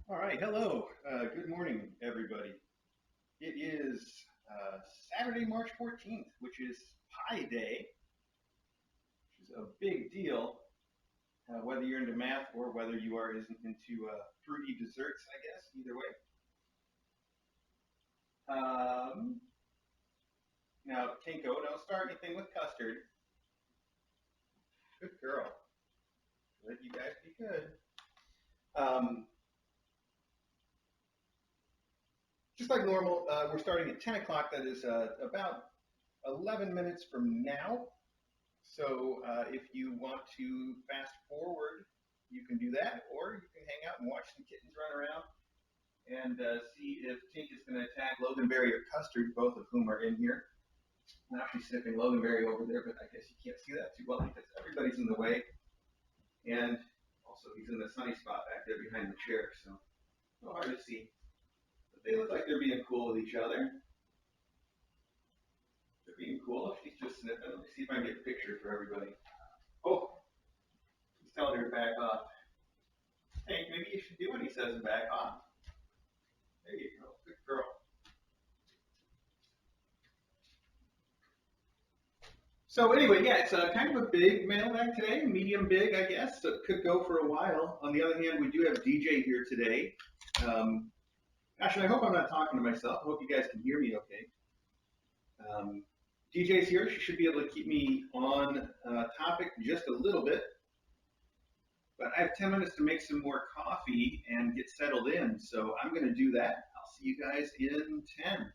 All right, hello. Good morning, everybody. It is Saturday, March 14th, which is Pi Day, which is a big deal, whether you're into math or whether you are into fruity desserts, I guess, either way. Um, Now, Tinko, don't start anything with custard. Good girl. Let you guys be good. Um, just like normal, we're starting at 10 o'clock. That is about 11 minutes from now. So if you want to fast forward, you can do that, or you can hang out and watch some kittens run around and see if Tink is going to attack Loganberry or Custard, both of whom are in here. I'm actually sniffing Loganberry over there, but I guess you can't see that too well because everybody's in the way, and also he's in the sunny spot back there behind the chair, so it's hard to see. But they look like they're being cool with each other. They're being cool. She's just sniffing. Let me see if I can get a picture for everybody. Oh, he's telling her to back off. Hey, maybe you should do what he says and back off. There you go. Good girl. So anyway, yeah, it's kind of a big mailbag today, medium big, I guess. So it could go for a while. On the other hand, we do have DJ here today. Um, Actually, I hope I'm not talking to myself. I hope you guys can hear me okay. Um, DJ's here. She should be able to keep me on topic just a little bit. But I have 10 minutes to make some more coffee and get settled in. So I'm going to do that. I'll see you guys in 10.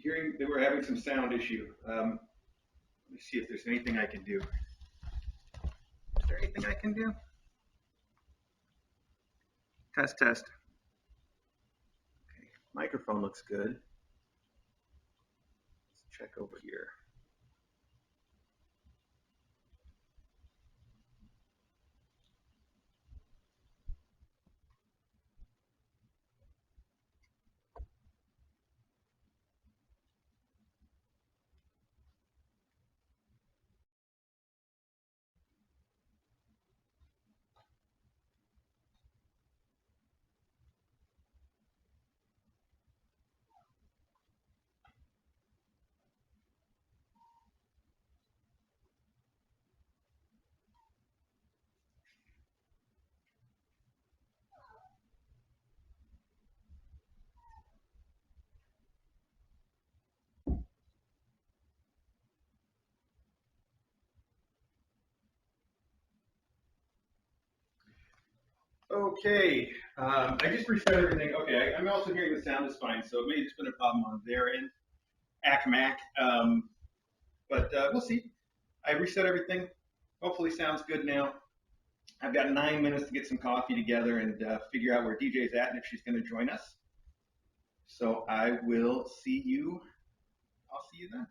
Hearing that we're having some sound issue. Let me see if there's anything I can do. Is there anything I can do? Test, test. Okay. Microphone looks good. Let's check over here. Okay, I just reset everything. Okay, I'm also hearing the sound is fine, so it may have just been a problem on their end. ACMAC, but we'll see. I reset everything. Hopefully, sounds good now. I've got 9 minutes to get some coffee together and figure out where DJ's at and if she's going to join us. So I will see you. I'll see you then.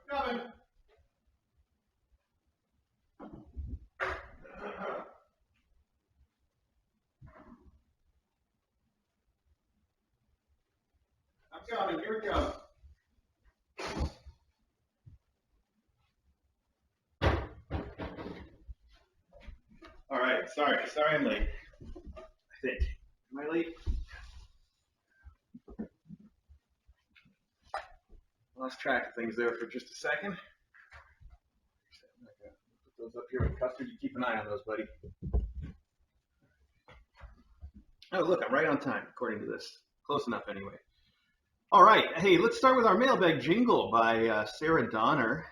Coming. I'm coming. Here we go. All right. Sorry I'm late. I think. Am I late? Lost track of things there for just a second. Put those up here with custard. You keep an eye on those, buddy. Oh, look, I'm right on time, according to this. Close enough, anyway. All right. Hey, let's start with our mailbag jingle by Sarah Donner.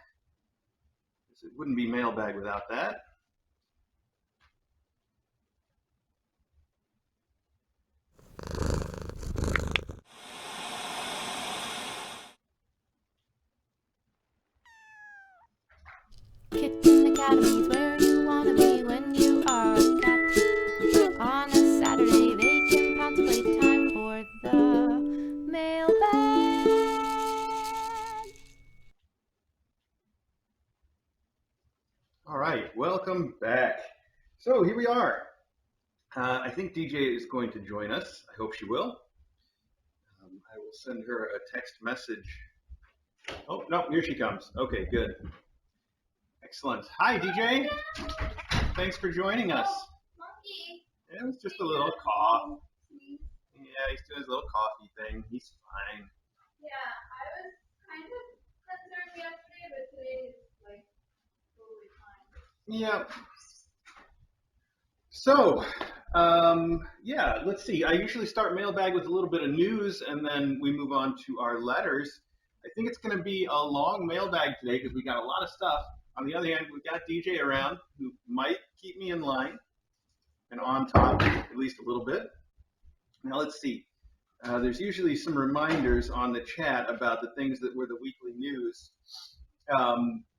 It wouldn't be mailbag without that. Kitten Academy's where you want to be when you are a cat. On a Saturday they can pounce playtime for the mailbag. All right, welcome back. So here we are. I think DJ is going to join us. I hope she will. I will send her a text message. Oh, no, here she comes. Okay, good. Excellent. Hi, DJ. Thanks for joining us. It was just a little cough. Yeah, he's doing his little coffee thing. He's fine. Yeah, I was kind of concerned yesterday, but today is like totally fine. Yeah. So, yeah, let's see. I usually start mailbag with a little bit of news, and then we move on to our letters. I think it's going to be a long mailbag today because we got a lot of stuff. On the other hand, we've got DJ around who might keep me in line and on top at least a little bit. Now, let's see. There's usually some reminders on the chat about the things that were the weekly news.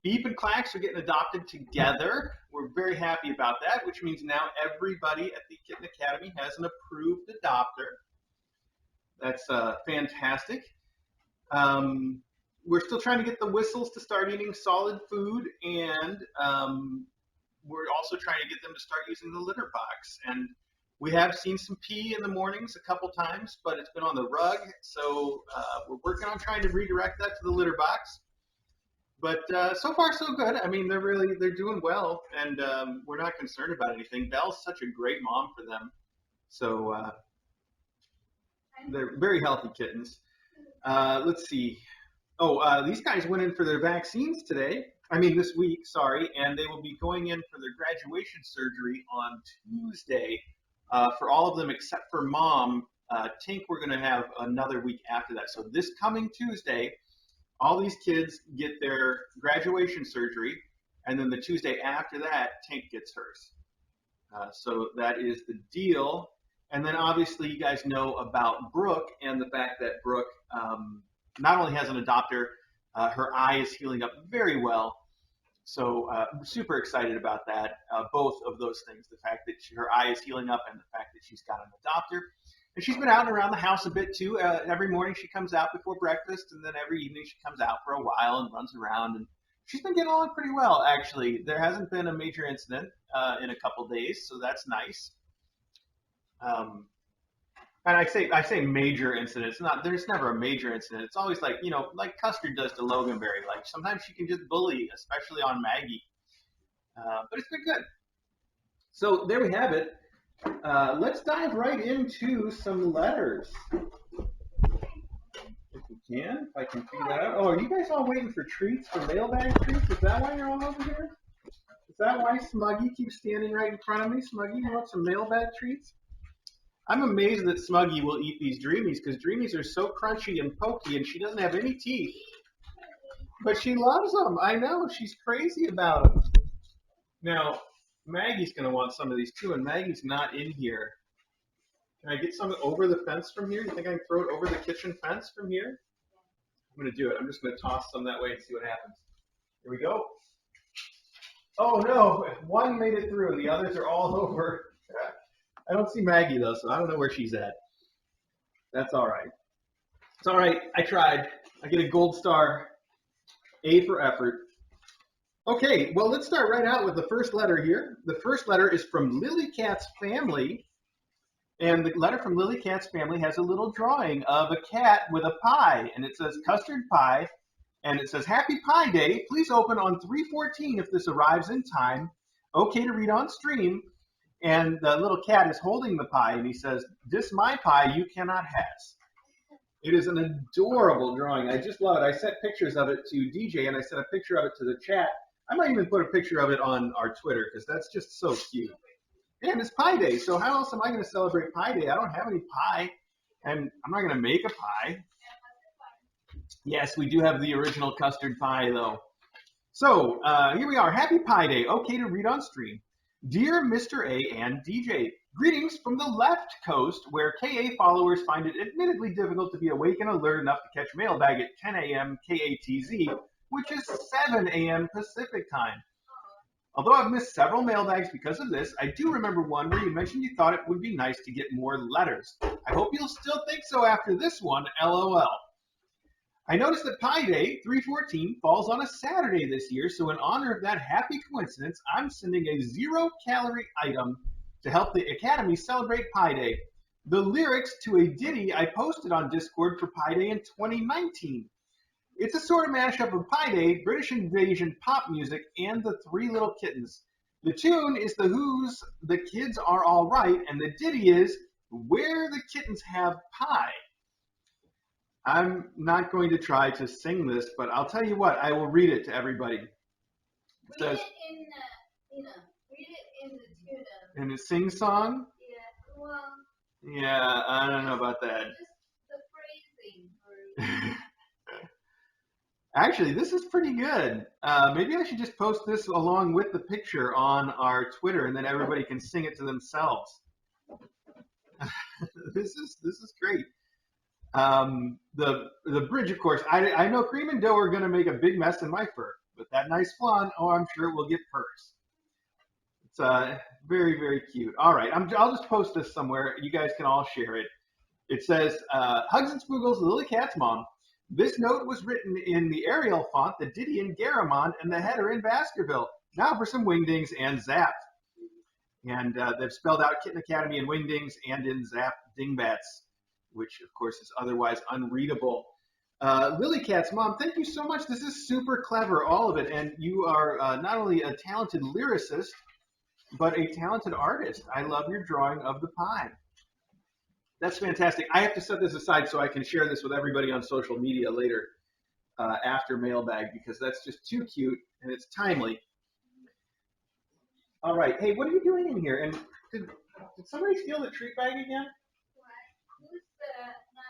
Beep and Clacks are getting adopted together. We're very happy about that, which means now everybody at the Kitten Academy has an approved adopter. That's fantastic. We're still trying to get the Whistles to start eating solid food, and we're also trying to get them to start using the litter box. And we have seen some pee in the mornings a couple times, but it's been on the rug, so we're working on trying to redirect that to the litter box. But so far, so good. I mean, they're doing well, and we're not concerned about anything. Belle's such a great mom for them, so they're very healthy kittens. Let's see. Oh, these guys went in for their vaccines this week, sorry, and they will be going in for their graduation surgery on Tuesday. For all of them except for Mom, Tink, we're going to have another week after that. So this coming Tuesday, all these kids get their graduation surgery, and then the Tuesday after that, Tink gets hers. So that is the deal. And then obviously you guys know about Brooke and the fact that Brooke not only has an adopter, her eye is healing up very well. So super excited about that. Both of those things, the fact that her eye is healing up and the fact that she's got an adopter. And she's been out and around the house a bit too. Every morning she comes out before breakfast, and then every evening she comes out for a while and runs around. And she's been getting along pretty well, actually. There hasn't been a major incident in a couple days, so that's nice. And I say major incident. It's not. There's never a major incident. It's always like like Custard does to Loganberry. Like sometimes she can just bully, especially on Maggie. But it's been good. So there we have it. Let's dive right into some letters. If we can, if I can figure that out. Oh, are you guys all waiting for treats, for mailbag treats? Is that why you're all over here? Is that why Smuggy keeps standing right in front of me? Smuggy, you want some mailbag treats? I'm amazed that Smuggy will eat these Dreamies because Dreamies are so crunchy and pokey and she doesn't have any teeth. But she loves them. I know. She's crazy about them. Now, Maggie's going to want some of these too, and Maggie's not in here. Can I get some over the fence from here? You think I can throw it over the kitchen fence from here? I'm going to do it. I'm just going to toss some that way and see what happens. Here we go. Oh, no. One made it through. The others are all over. I don't see Maggie, though, so I don't know where she's at. That's all right. It's all right. I tried. I get a gold star. A for effort. Okay, well, let's start right out with the first letter here. The first letter is from Lily Cat's family. And the letter from Lily Cat's family has a little drawing of a cat with a pie. And it says custard pie. And it says, Happy Pie Day. Please open on 3/14 if this arrives in time. Okay to read on stream. And the little cat is holding the pie, and he says, This my pie you cannot has. It is an adorable drawing. I just love it. I sent pictures of it to DJ, and I sent a picture of it to the chat. I might even put a picture of it on our Twitter, because that's just so cute. And it's Pie Day, so how else am I going to celebrate Pie Day? I don't have any pie, and I'm not going to make a pie. Yes, we do have the original custard pie, though. So here we are. Happy Pie Day. Okay to read on stream. Dear Mr. A and DJ, greetings from the left coast, where KA followers find it admittedly difficult to be awake and alert enough to catch mailbag at 10 a.m. KATZ, which is 7 a.m. Pacific time. Although I've missed several mailbags because of this, I do remember one where you mentioned you thought it would be nice to get more letters. I hope you'll still think so after this one, LOL. I noticed that Pi Day, 3/14, falls on a Saturday this year, so in honor of that happy coincidence, I'm sending a 0-calorie item to help the Academy celebrate Pi Day. The lyrics to a ditty I posted on Discord for Pi Day in 2019. It's a sort of mashup of Pi Day, British invasion pop music, and the Three Little Kittens. The tune is The Who's The Kids Are All Right, and the ditty is Where the Kittens Have Pie. I'm not going to try to sing this, but I'll tell you what, I will read it to everybody. It says, read it in the tune. In a sing-song? Yeah, well. Yeah, I don't know about that. Just the phrasing. Actually, this is pretty good. Maybe I should just post this along with the picture on our Twitter, and then everybody can sing it to themselves. This is great. The bridge, of course, I know Cream and Dough are going to make a big mess in my fur, but that nice flan, oh, I'm sure it will get purrs. It's very, very cute. All right, I'll just post this somewhere. You guys can all share it. It says, Hugs and Spoogles, Lily Cat's mom. This note was written in the Arial font, the Diddy in Garamond, and the header in Baskerville. Now for some wingdings and zap. And they've spelled out Kitten Academy in wingdings and in zap dingbats, which, of course, is otherwise unreadable. Lily Cat's mom, thank you so much. This is super clever, all of it. And you are not only a talented lyricist, but a talented artist. I love your drawing of the pie. That's fantastic. I have to set this aside so I can share this with everybody on social media later after Mailbag, because that's just too cute and it's timely. All right. Hey, what are you doing in here? And did somebody steal the treat bag again?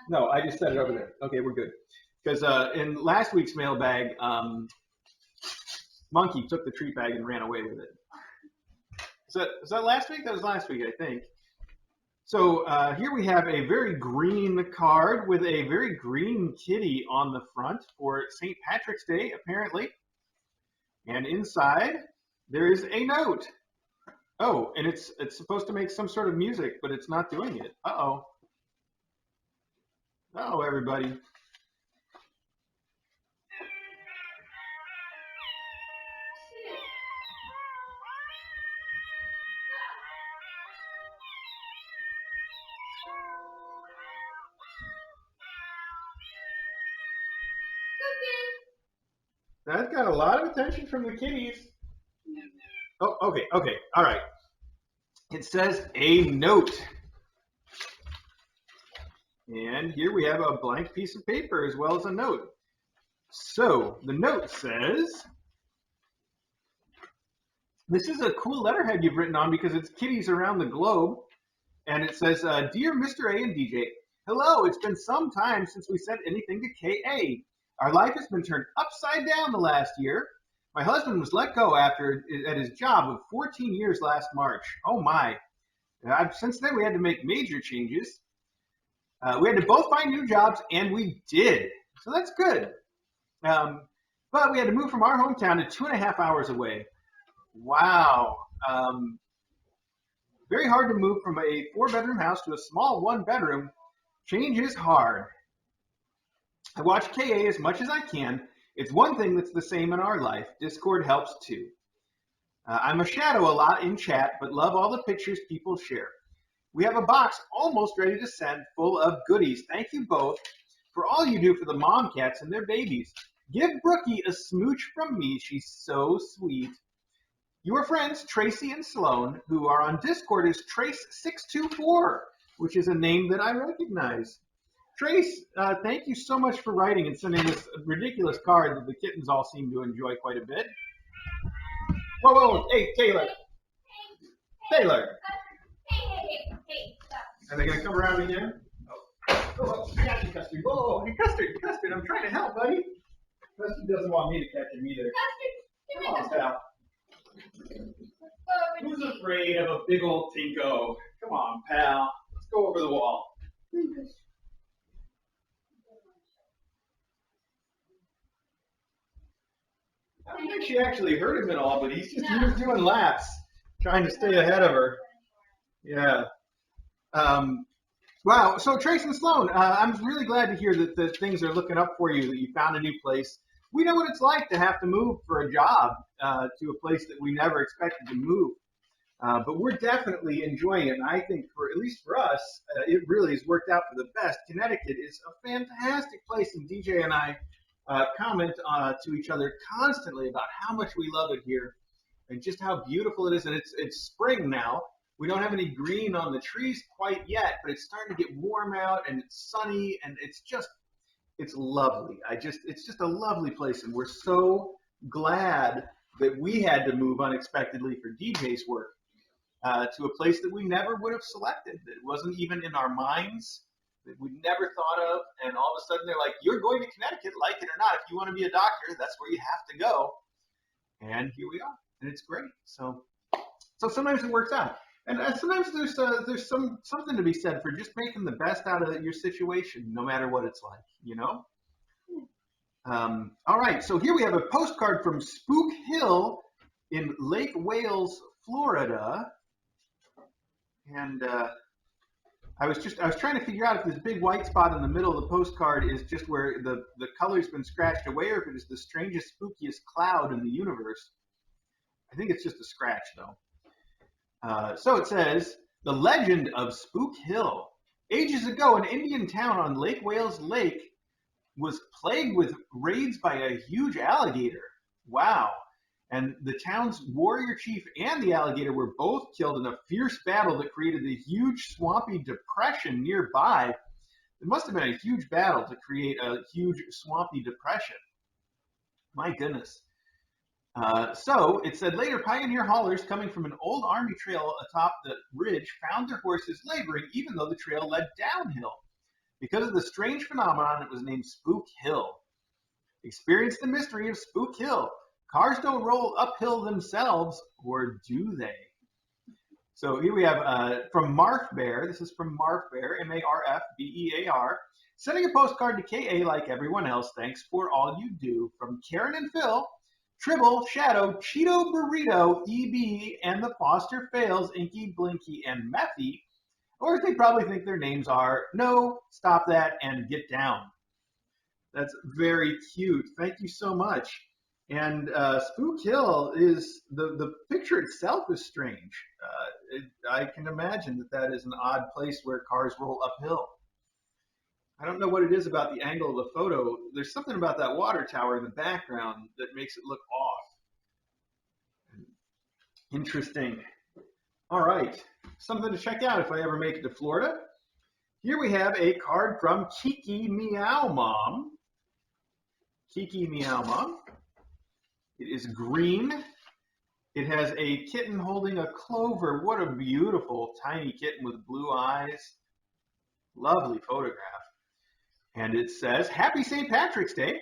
No, I just set it over there. Okay, we're good. Because in last week's Mailbag, Monkey took the treat bag and ran away with it. Was that last week? That was last week, I think. So here we have a very green card with a very green kitty on the front for St. Patrick's Day, apparently. And inside, there is a note. Oh, and it's supposed to make some sort of music, but it's not doing it. Uh-oh. Uh-oh, everybody. That got a lot of attention from the kitties. Oh, okay, all right. It says a note. And here we have a blank piece of paper as well as a note. So the note says, this is a cool letterhead you've written on because it's kitties around the globe. And it says, Dear Mr. A and DJ, hello, it's been some time since we sent anything to KA. Our life has been turned upside down the last year. My husband was let go at his job of 14 years last March. Oh my. Since then, we had to make major changes. We had to both find new jobs, and we did. So that's good. But we had to move from our hometown to 2.5 hours away. Wow. Very hard to move from a 4-bedroom house to a small 1-bedroom. Change is hard. I watch KA as much as I can. It's one thing that's the same in our life. Discord helps too. I'm a shadow a lot in chat, but love all the pictures people share. We have a box almost ready to send full of goodies. Thank you both for all you do for the mom cats and their babies. Give Brookie a smooch from me. She's so sweet. Your friends, Tracy and Sloan, who are on Discord, is Trace624, which is a name that I recognize. Trace, thank you so much for writing and sending this ridiculous card that the kittens all seem to enjoy quite a bit. Whoa, hey, Taylor. Taylor. Hey, stop. Are they going to come around again? Oh, catch you, Custard. Whoa, hey, Custard, I'm trying to help, buddy. Custard doesn't want me to catch him either. Come on, pal. Who's afraid of a big old Tinko? Come on, pal. Let's go over the wall. I don't think she actually hurt him at all, but he was doing laps, trying to stay ahead of her. Yeah. Wow. So Trace and Sloan, I'm really glad to hear that things are looking up for you, that you found a new place. We know what it's like to have to move for a job to a place that we never expected to move. But we're definitely enjoying it. And I think at least for us, it really has worked out for the best. Connecticut is a fantastic place, and DJ and I comment to each other constantly about how much we love it here and just how beautiful it is. And it's spring now. We don't have any green on the trees quite yet, but it's starting to get warm out and it's sunny and it's lovely. It's just a lovely place, and we're so glad that we had to move unexpectedly for DJ's work to a place that we never would have selected. That wasn't even in our minds, that we never thought of, and all of a sudden they're like, you're going to Connecticut, like it or not. If you want to be a doctor, that's where you have to go. And here we are, and it's great. So sometimes it works out. And sometimes there's something to be said for just making the best out of your situation, no matter what it's like, you know? All right, so here we have a postcard from Spook Hill in Lake Wales, Florida. And I was trying to figure out if this big white spot in the middle of the postcard is just where the color's been scratched away, or if it is the strangest, spookiest cloud in the universe. I think it's just a scratch, though. So it says, the legend of Spook Hill. Ages ago, an Indian town on Lake Wales Lake was plagued with raids by a huge alligator. Wow. And the town's warrior chief and the alligator were both killed in a fierce battle that created a huge swampy depression nearby. It must have been a huge battle to create a huge swampy depression. My goodness. So it said later, pioneer haulers coming from an old army trail atop the ridge found their horses laboring even though the trail led downhill. Because of the strange phenomenon, it was named Spook Hill. Experience the mystery of Spook Hill. Cars don't roll uphill themselves, or do they? So here we have from Marf Bear. This is from Marf Bear, M-A-R-F-B-E-A-R. Sending a postcard to KA like everyone else. Thanks for all you do. From Karen and Phil. Tribble, Shadow, Cheeto Burrito, EB, and the Foster Fails, Inky, Blinky, and Methy. Or they probably think their names are No, Stop That, and Get Down. That's very cute. Thank you so much. And Spook Hill is the picture itself is strange. I can imagine that is an odd place where cars roll uphill. I don't know what it is about the angle of the photo. There's something about that water tower in the background that makes it look off. Interesting. All right, something to check out if I ever make it to Florida. Here we have a card from Kiki Meow Mom. Kiki Meow Mom. It is green. It has a kitten holding a clover. What a beautiful tiny kitten with blue eyes. Lovely photograph. And it says, Happy St. Patrick's Day.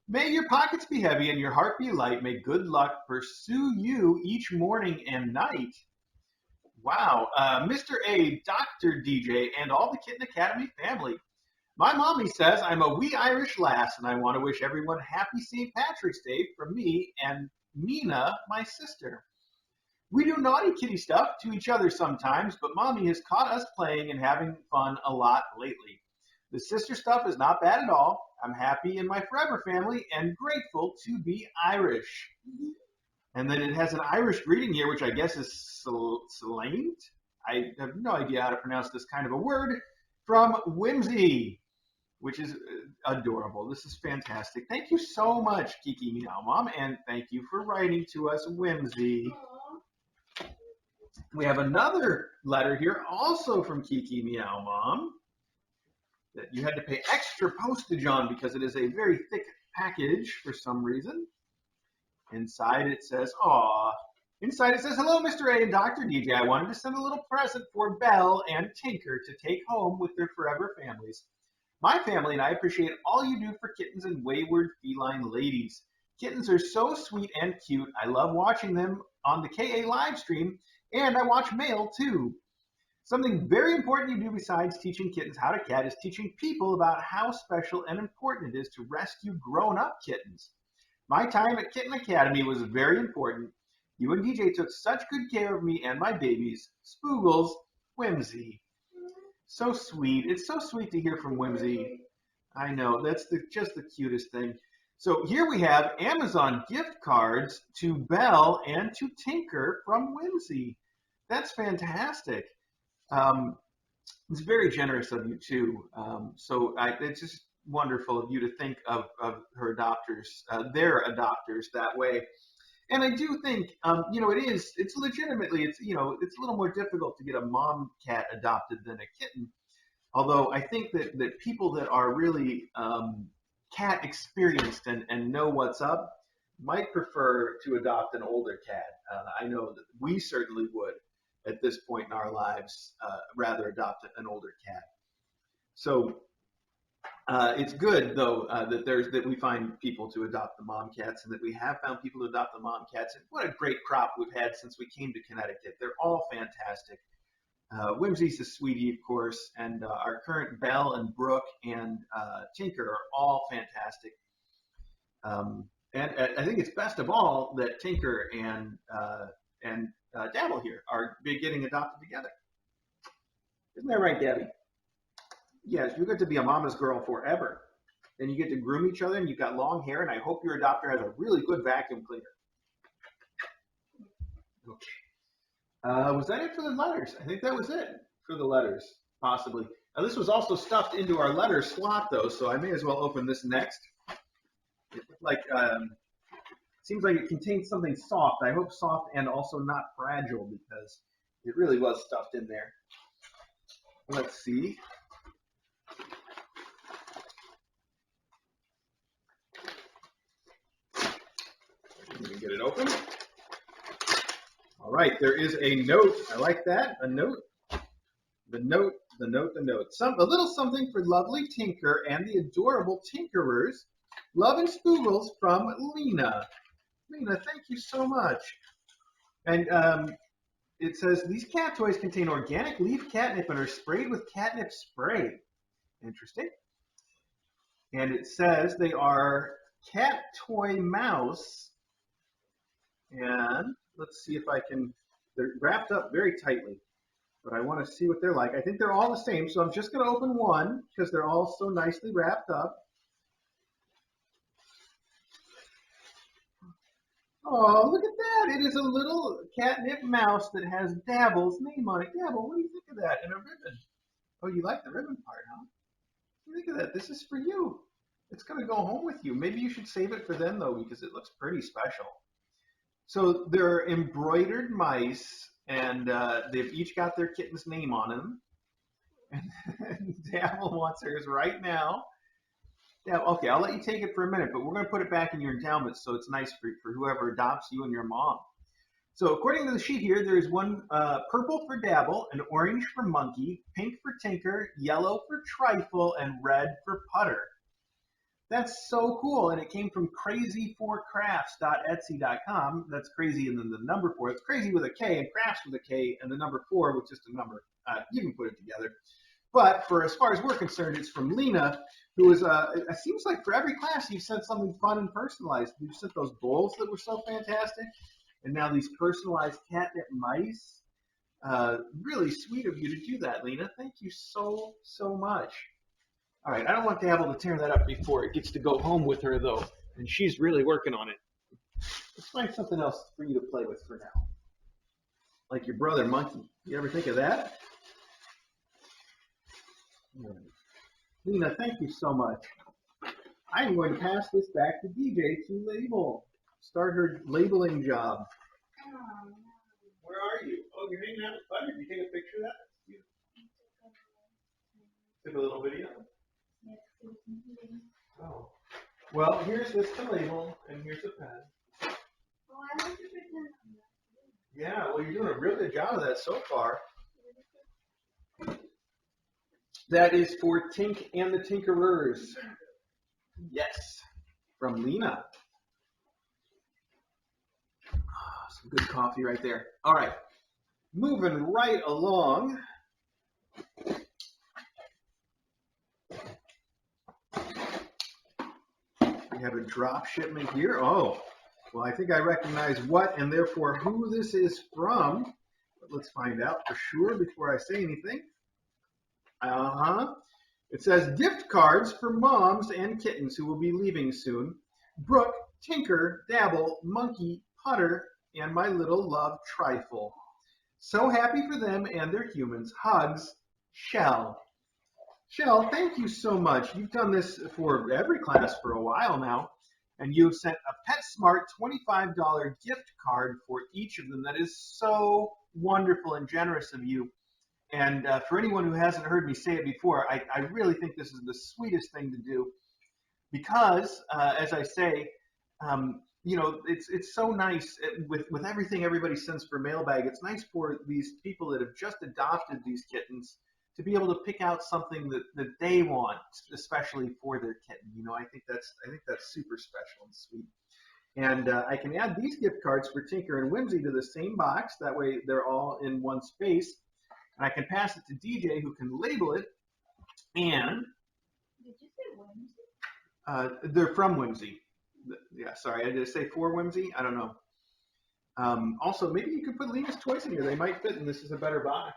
May your pockets be heavy and your heart be light. May good luck pursue you each morning and night. Wow. Mr. A, Dr. DJ, and all the Kitten Academy family. My mommy says I'm a wee Irish lass, and I want to wish everyone happy St. Patrick's Day from me and Mina, my sister. We do naughty kitty stuff to each other sometimes, but mommy has caught us playing and having fun a lot lately. The sister stuff is not bad at all. I'm happy in my forever family and grateful to be Irish. And then it has an Irish greeting here, which I guess is Selaint. I have no idea how to pronounce this kind of a word. From Whimsy, which is adorable. This is fantastic. Thank you so much, Kiki Meow Mom, and thank you for writing to us, Whimsy. We have another letter here, also from Kiki Meow Mom, that you had to pay extra postage on because it is a very thick package for some reason. Inside it says, aw. Inside it says, hello, Mr. A and Dr. DJ. I wanted to send a little present for Belle and Tinker to take home with their forever families. My family and I appreciate all you do for kittens and wayward feline ladies. Kittens are so sweet and cute. I love watching them on the KA live stream, and I watch Mail too. Something very important you do besides teaching kittens how to cat is teaching people about how special and important it is to rescue grown-up kittens. My time at Kitten Academy was very important. You and DJ took such good care of me and my babies. Spoogles, Whimsy. So sweet. It's so sweet to hear from Whimsy. I know, that's just the cutest thing. So here we have Amazon gift cards to Belle and to Tinker from Whimsy. That's fantastic. It's very generous of you too. It's just wonderful of you to think of her adopters, their adopters that way. And I do think, it's legitimately, it's a little more difficult to get a mom cat adopted than a kitten. Although I think that people that are really cat experienced and know what's up might prefer to adopt an older cat. I know that we certainly would at this point in our lives rather adopt an older cat. So it's good though that we find people to adopt the mom cats, and that we have found people to adopt the mom cats. And what a great crop we've had since we came to Connecticut. They're all fantastic. Whimsy's a sweetie, of course, and our current Belle and Brooke and Tinker are all fantastic. And I think it's best of all that Tinker and Dabble here are getting adopted together. Isn't that right, Gabby? Yes, you get to be a mama's girl forever. And you get to groom each other, and you've got long hair, and I hope your adopter has a really good vacuum cleaner. Okay. Was that it for the letters? I think that was it for the letters, possibly. Now, this was also stuffed into our letter slot, though, so I may as well open this next. It seems like it contains something soft. I hope soft and also not fragile, because it really was stuffed in there. Let's see. Let me get it open. All right, there is a note. I like that. A note. The note. A little something for lovely Tinker and the adorable Tinkerers. Love and Spoogles from Lena. Lena, thank you so much. And it says, these cat toys contain organic leaf catnip and are sprayed with catnip spray. Interesting. And it says they are cat toy mouse And let's see if I can, they're wrapped up very tightly, but I want to see what they're like. I think they're all the same, so I'm just going to open one because they're all so nicely wrapped up. Oh, look at that. It is a little catnip mouse that has Dabble's name on it. Dabble, what do you think of that? And a ribbon. Oh, you like the ribbon part, huh? Look at that. This is for you. It's going to go home with you. Maybe you should save it for them, though, because it looks pretty special. So they're embroidered mice, and they've each got their kitten's name on them. And Dabble wants hers right now. Yeah, okay, I'll let you take it for a minute, but we're going to put it back in your endowment so it's nice for whoever adopts you and your mom. So according to the sheet here, there is one purple for Dabble, an orange for Monkey, pink for Tinker, yellow for Trifle, and red for Putter. That's so cool, and it came from crazy4crafts.etsy.com. That's crazy and then the number 4. It's crazy with a K and crafts with a K and the number 4 with just a number. You can put it together. But for as far as we're concerned, it's from Lena, who is, it seems like for every class you've sent something fun and personalized. You've sent those bowls that were so fantastic, and now these personalized catnip mice. Really sweet of you to do that, Lena. Thank you so, so much. All right, I don't want Dabble to tear that up before it gets to go home with her, though, and she's really working on it. Let's find something else for you to play with for now. Like your brother, Monkey. You ever think of that? Lena, thank you so much. I'm going to pass this back to DJ to label. Start her labeling job. Where are you? Oh, you're hanging out with Butter. Did you take a picture of that? Took a little video? Oh. Well, here's this to label, and here's a pen. Oh, I like to pretend I'm not. Yeah, well, you're doing a real good job of that so far. That is for Tink and the Tinkerers. Yes, from Lena. Some good coffee right there. All right, moving right along. We have a drop shipment here. Oh, well, I think I recognize what and therefore who this is from. But let's find out for sure before I say anything. It says gift cards for moms and kittens who will be leaving soon. Brooke, Tinker, Dabble, Monkey, Putter, and my little love Trifle. So happy for them and their humans. Hugs, Shell. Shell, thank you so much. You've done this for every class for a while now, and you've sent a PetSmart $25 gift card for each of them. That is so wonderful and generous of you. And for anyone who hasn't heard me say it before, I really think this is the sweetest thing to do because, as I say, you know, it's so nice with everything everybody sends for Mailbag. It's nice for these people that have just adopted these kittens to be able to pick out something that they want, especially for their kitten. You know, I think that's super special and sweet. And I can add these gift cards for Tinker and Whimsy to the same box. That way they're all in one space. And I can pass it to DJ who can label it. And Did you say Wednesday? they're from Whimsy. Yeah, sorry, I did say for Whimsy? I don't know. Also, maybe you could put Lena's toys in here. They might fit, and this is a better box.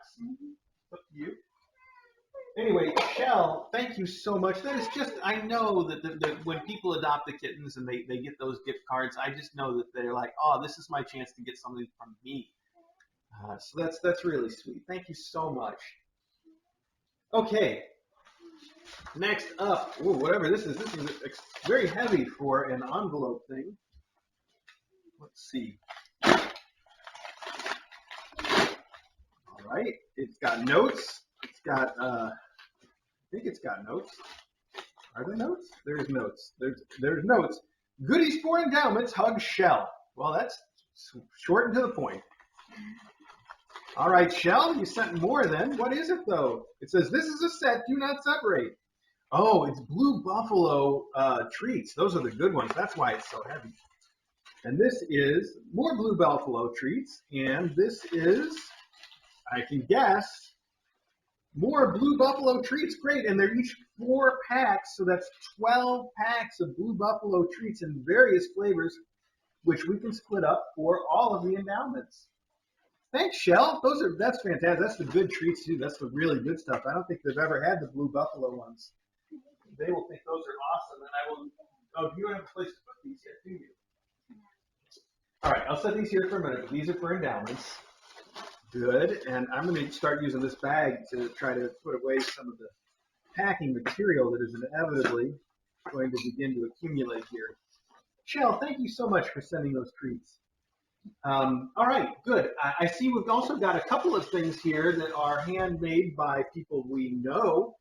Up to you. Anyway, Shell, thank you so much. That is just, I know that when people adopt the kittens and they get those gift cards, I just know that they're like, oh, this is my chance to get something from me. So that's really sweet. Thank you so much. Okay. Next up, ooh, whatever this is very heavy for an envelope thing. Let's see. All right, it's got notes. It's got, I think it's got notes. Are there notes? There's notes. There's notes. Goodies for endowments. Hug Shell. Well, that's short and to the point. All right, Shell, you sent more then. What is it, though? It says, this is a set, do not separate. Oh, it's Blue Buffalo treats. Those are the good ones. That's why it's so heavy. And this is more Blue Buffalo treats. And this is, I can guess, more Blue Buffalo treats. Great. And they're each 4 packs. So that's 12 packs of Blue Buffalo treats in various flavors. which we can split up for all of the endowments. Thanks, Shell. That's fantastic. That's the good treats too. That's the really good stuff. I don't think they've ever had the blue buffalo ones. They will think those are awesome, and I will. Oh, you don't have a place to put these yet, do you? All right, I'll set these here for a minute. But these are for endowments. Good, and I'm going to start using this bag to try to put away some of the packing material that is inevitably going to begin to accumulate here. Shell, thank you so much for sending those treats. All right, good. I see we've also got a couple of things here that are handmade by people we know.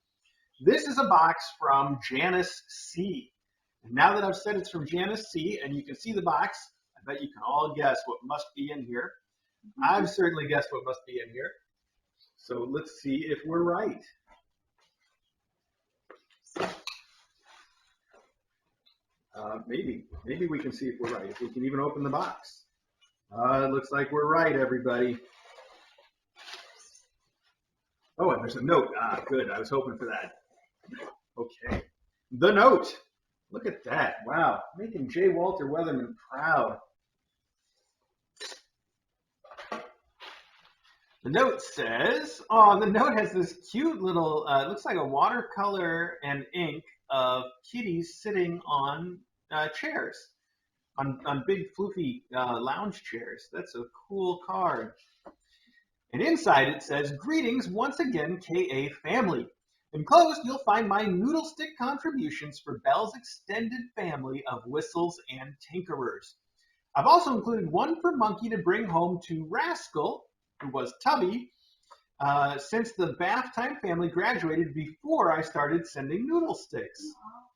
This is a box from Janice C. And now that I've said it's from Janice C, and you can see the box, I bet you can all guess what must be in here. I've certainly guessed what must be in here. So let's see if we're right. Maybe we can see if we're right, if we can even open the box. It looks like we're right, everybody. Oh, and there's a note. Good. I was hoping for that. Okay. The note. Look at that. Wow. Making J. Walter Weatherman proud. The note says, the note has this cute little, it looks like a watercolor and ink of kitties sitting on chairs, on big floofy lounge chairs. That's a cool card. And inside it says, greetings once again, KA family. Enclosed, you'll find my noodle stick contributions for Belle's extended family of whistles and tinkerers. I've also included one for Monkey to bring home to Rascal, who was Tubby, since the bath time family graduated before I started sending noodle sticks.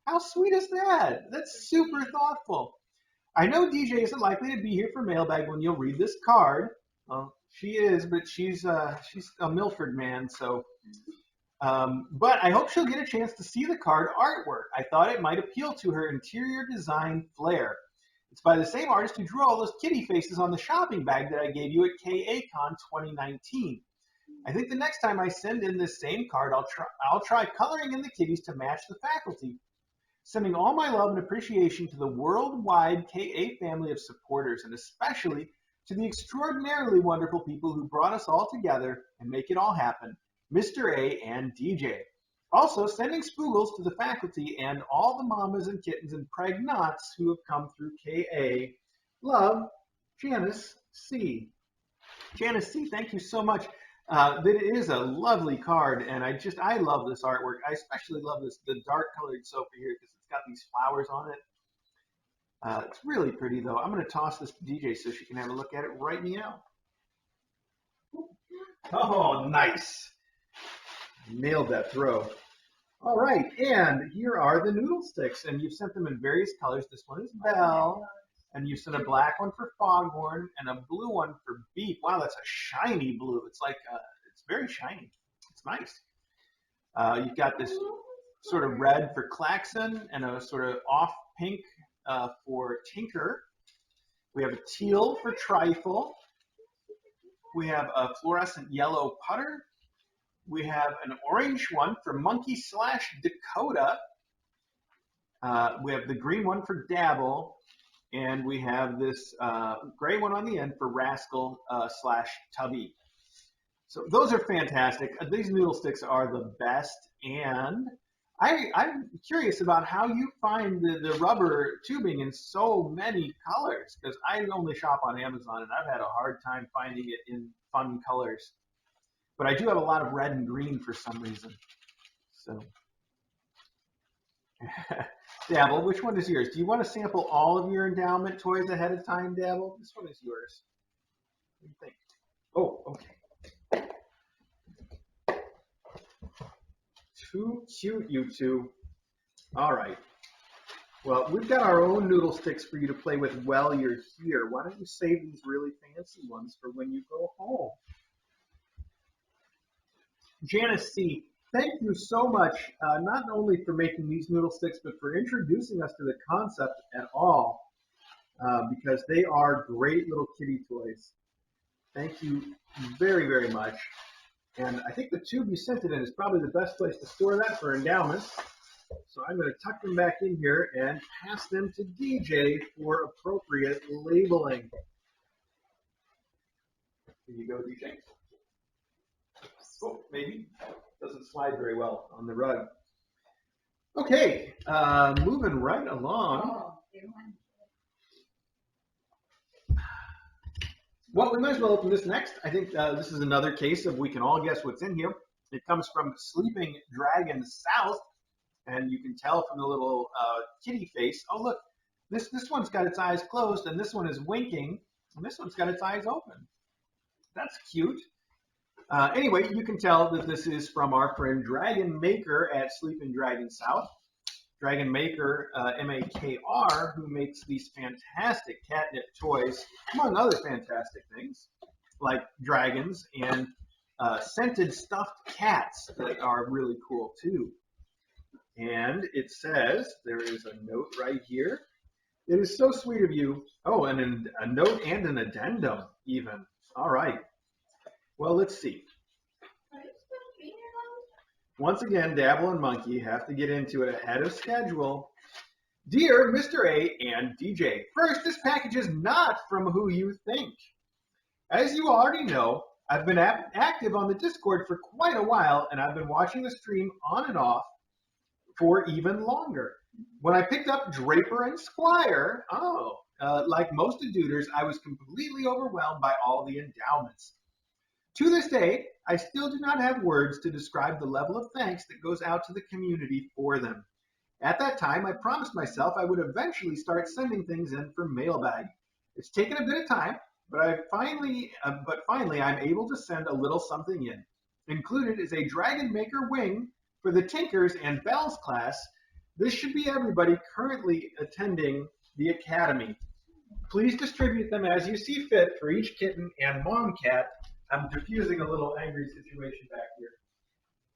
How sweet is that? That's super thoughtful. I know DJ isn't likely to be here for Mailbag when you'll read this card. Well, she is, but she's a Milford man, so. But I hope she'll get a chance to see the card artwork. I thought it might appeal to her interior design flair. It's by the same artist who drew all those kitty faces on the shopping bag that I gave you at KACon 2019. I think the next time I send in this same card, I'll try coloring in the kitties to match the faculty. Sending all my love and appreciation to the worldwide KA family of supporters, and especially to the extraordinarily wonderful people who brought us all together and make it all happen, Mr. A and DJ. Also, sending spoogles to the faculty and all the mamas and kittens and pregnots who have come through KA. Love, Janice C. Janice C., thank you so much. It is a lovely card, and I love this artwork. I especially love the dark colored sofa here because it's got these flowers on it. It's really pretty, though. I'm going to toss this to DJ so she can have a look at it right now. Oh, nice. Nailed that throw. All right, and here are the noodle sticks, and you've sent them in various colors. This one is Belle, and you sent a black one for Foghorn and a blue one for Beep. Wow, that's a shiny blue. It's like it's very shiny. It's nice. You've got this sort of red for Klaxon and a sort of off pink for Tinker. We have a teal for Trifle. We have a fluorescent yellow putter. We have an orange one for Monkey / Dakota. We have the green one for Dabble. And we have this gray one on the end for Rascal / Tubby. So those are fantastic. These noodle sticks are the best. And I'm curious about how you find the rubber tubing in so many colors, because I only shop on Amazon, and I've had a hard time finding it in fun colors. But I do have a lot of red and green for some reason. So, Dabble, which one is yours? Do you want to sample all of your endowment toys ahead of time, Dabble? This one is yours. What do you think? Oh, okay. Too cute, you two. All right. Well, we've got our own noodle sticks for you to play with while you're here. Why don't you save these really fancy ones for when you go home? Janice C., thank you so much, not only for making these noodle sticks, but for introducing us to the concept at all, because they are great little kitty toys. Thank you very, very much. And I think the tube you sent it in is probably the best place to store that for endowments. So I'm going to tuck them back in here and pass them to DJ for appropriate labeling. Here you go, DJ. Oh, maybe. Doesn't slide very well on the rug. Okay, moving right along. Well, we might as well open this next. I think this is another case of we can all guess what's in here. It comes from Sleeping Dragon South, and you can tell from the little kitty face. Oh, look, this one's got its eyes closed, and this one is winking, and this one's got its eyes open. That's cute. Anyway, you can tell that this is from our friend Dragon Maker at Sleeping Dragon South. Dragon Maker, M-A-K-R, who makes these fantastic catnip toys, among other fantastic things, like dragons and scented stuffed cats that are really cool too. And it says, there is a note right here. It is so sweet of you. Oh, and a note and an addendum even. All right. Well, let's see. Once again, Dabble and Monkey have to get into it ahead of schedule. Dear Mr. A and DJ, first, this package is not from who you think. As you already know, I've been active on the Discord for quite a while, and I've been watching the stream on and off for even longer. When I picked up Draper and Squire, like most aduders, I was completely overwhelmed by all the endowments. To this day, I still do not have words to describe the level of thanks that goes out to the community for them. At that time, I promised myself I would eventually start sending things in for Mailbag. It's taken a bit of time, but finally I'm able to send a little something in. Included is a Dragon Maker wing for the Tinkers and Bells class. This should be everybody currently attending the Academy. Please distribute them as you see fit for each kitten and mom cat. I'm diffusing a little angry situation back here.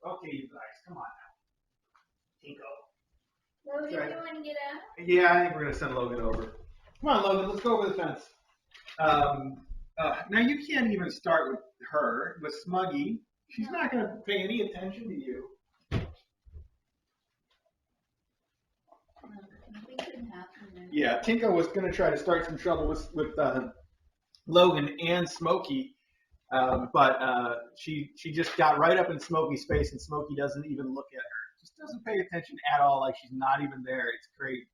Okay, you guys, come on now. Tinko. Logan, you want to get out? Yeah, I think we're going to send Logan over. Come on, Logan, let's go over the fence. Now, you can't even start with her, with Smuggy. She's not going to pay any attention to you. Yeah, Tinko was going to try to start some trouble with Logan and Smokey. But she just got right up in Smokey's face, and Smokey doesn't even look at her. Just doesn't pay attention at all, like she's not even there. It's great.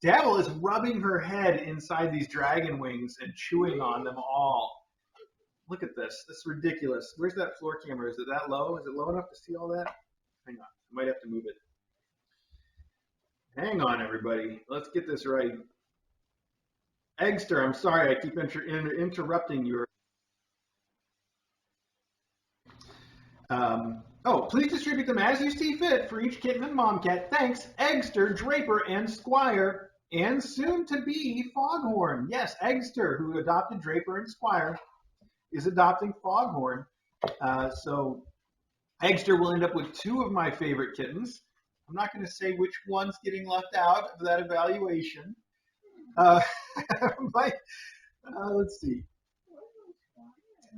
Dabble is rubbing her head inside these dragon wings and chewing on them all. Look at this. This is ridiculous. Where's that floor camera? Is it that low? Is it low enough to see all that? Hang on. I might have to move it. Hang on, everybody. Let's get this right. Eggster, I'm sorry I keep interrupting you. Please distribute them as you see fit for each kitten and mom cat. Thanks, Eggster, Draper, and Squire, and soon to be Foghorn. Yes, Eggster, who adopted Draper and Squire, is adopting Foghorn. So Eggster will end up with 2 of my favorite kittens. I'm not going to say which one's getting left out of that evaluation. Let's see.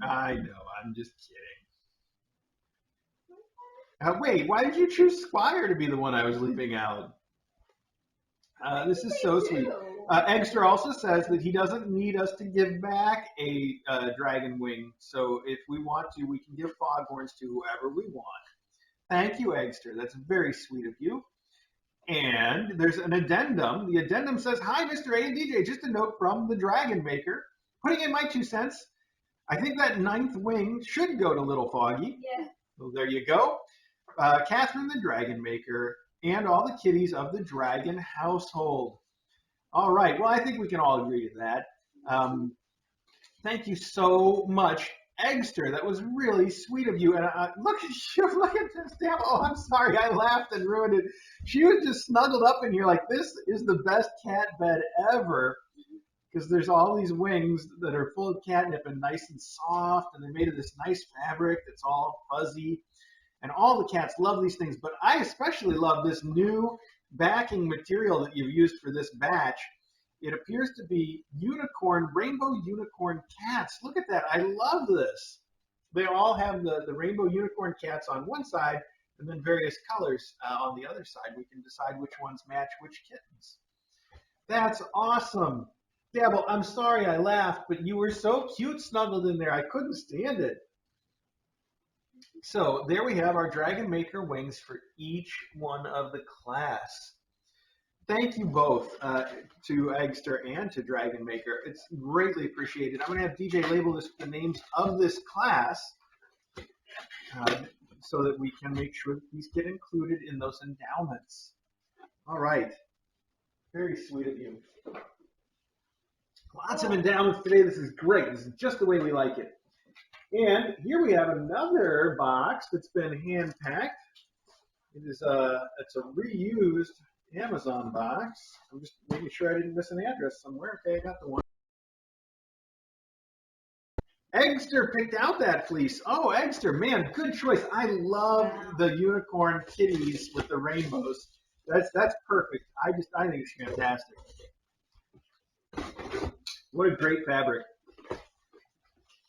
I know, I'm just kidding. Wait, why did you choose Squire to be the one I was leaving out? This is so sweet. Eggster also says that he doesn't need us to give back a dragon wing, so if we want to, we can give foghorns to whoever we want. Thank you, Eggster. That's very sweet of you. And there's an addendum. The addendum says, "Hi, Mr. A and DJ. Just a note from the Dragon Maker. Putting in my 2 cents. I think that 9th wing should go to Little Foggy." Yeah. So there you go. Catherine the Dragon Maker, and all the kitties of the dragon household. All right, well, I think we can all agree to that. Thank you so much, Eggster. That was really sweet of you. And look at you, look at this. Damn, oh, I'm sorry, I laughed and ruined it. She was just snuggled up in here like, this is the best cat bed ever. Because there's all these wings that are full of catnip and nice and soft, and they're made of this nice fabric that's all fuzzy. And all the cats love these things, but I especially love this new backing material that you've used for this batch. It appears to be rainbow unicorn cats. Look at that. I love this. They all have the rainbow unicorn cats on one side, and then various colors on the other side. We can decide which ones match which kittens. That's awesome. Dabble, I'm sorry I laughed, but you were so cute snuggled in there. I couldn't stand it. So there we have our Dragon Maker wings for each one of the class. Thank you both to Eggster and to Dragon Maker. It's greatly appreciated. I'm going to have DJ label this with the names of this class so that we can make sure that these get included in those endowments. All right. Very sweet of you. Lots of endowments today. This is great. This is just the way we like it. And here we have another box that's been hand-packed. It's a reused Amazon box. I'm just making sure I didn't miss an address somewhere. Okay, I got the one. Eggster picked out that fleece. Oh, Eggster, man, good choice. I love the unicorn kitties with the rainbows. That's perfect. I think it's fantastic. What a great fabric.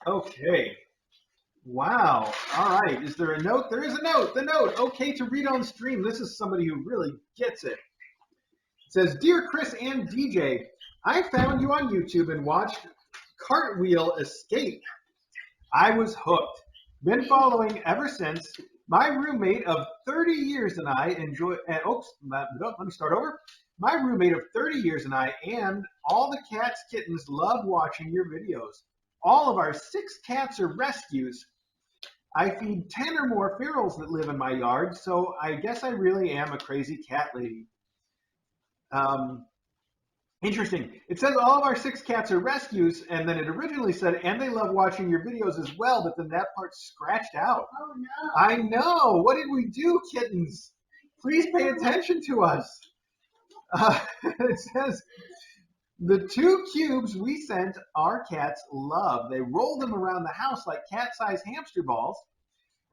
Okay. Wow. All right. Is there a note? There is a note. The note. Okay to read on stream. This is somebody who really gets it. It says, Dear Chris and DJ, I found you on YouTube and watched Cartwheel Escape. I was hooked. Been following ever since. My roommate of 30 years and I enjoy. Let me start over. My roommate of 30 years and I and all the cats, kittens love watching your videos. All of our 6 cats are rescues. I feed 10 or more ferals that live in my yard, so I guess I really am a crazy cat lady. Interesting. It says all of our 6 cats are rescues, and then it originally said, and they love watching your videos as well, but then that part's scratched out. Oh no. I know. What did we do, kittens? Please pay attention to us. It says, the 2 cubes we sent our cats love. They roll them around the house like cat-sized hamster balls,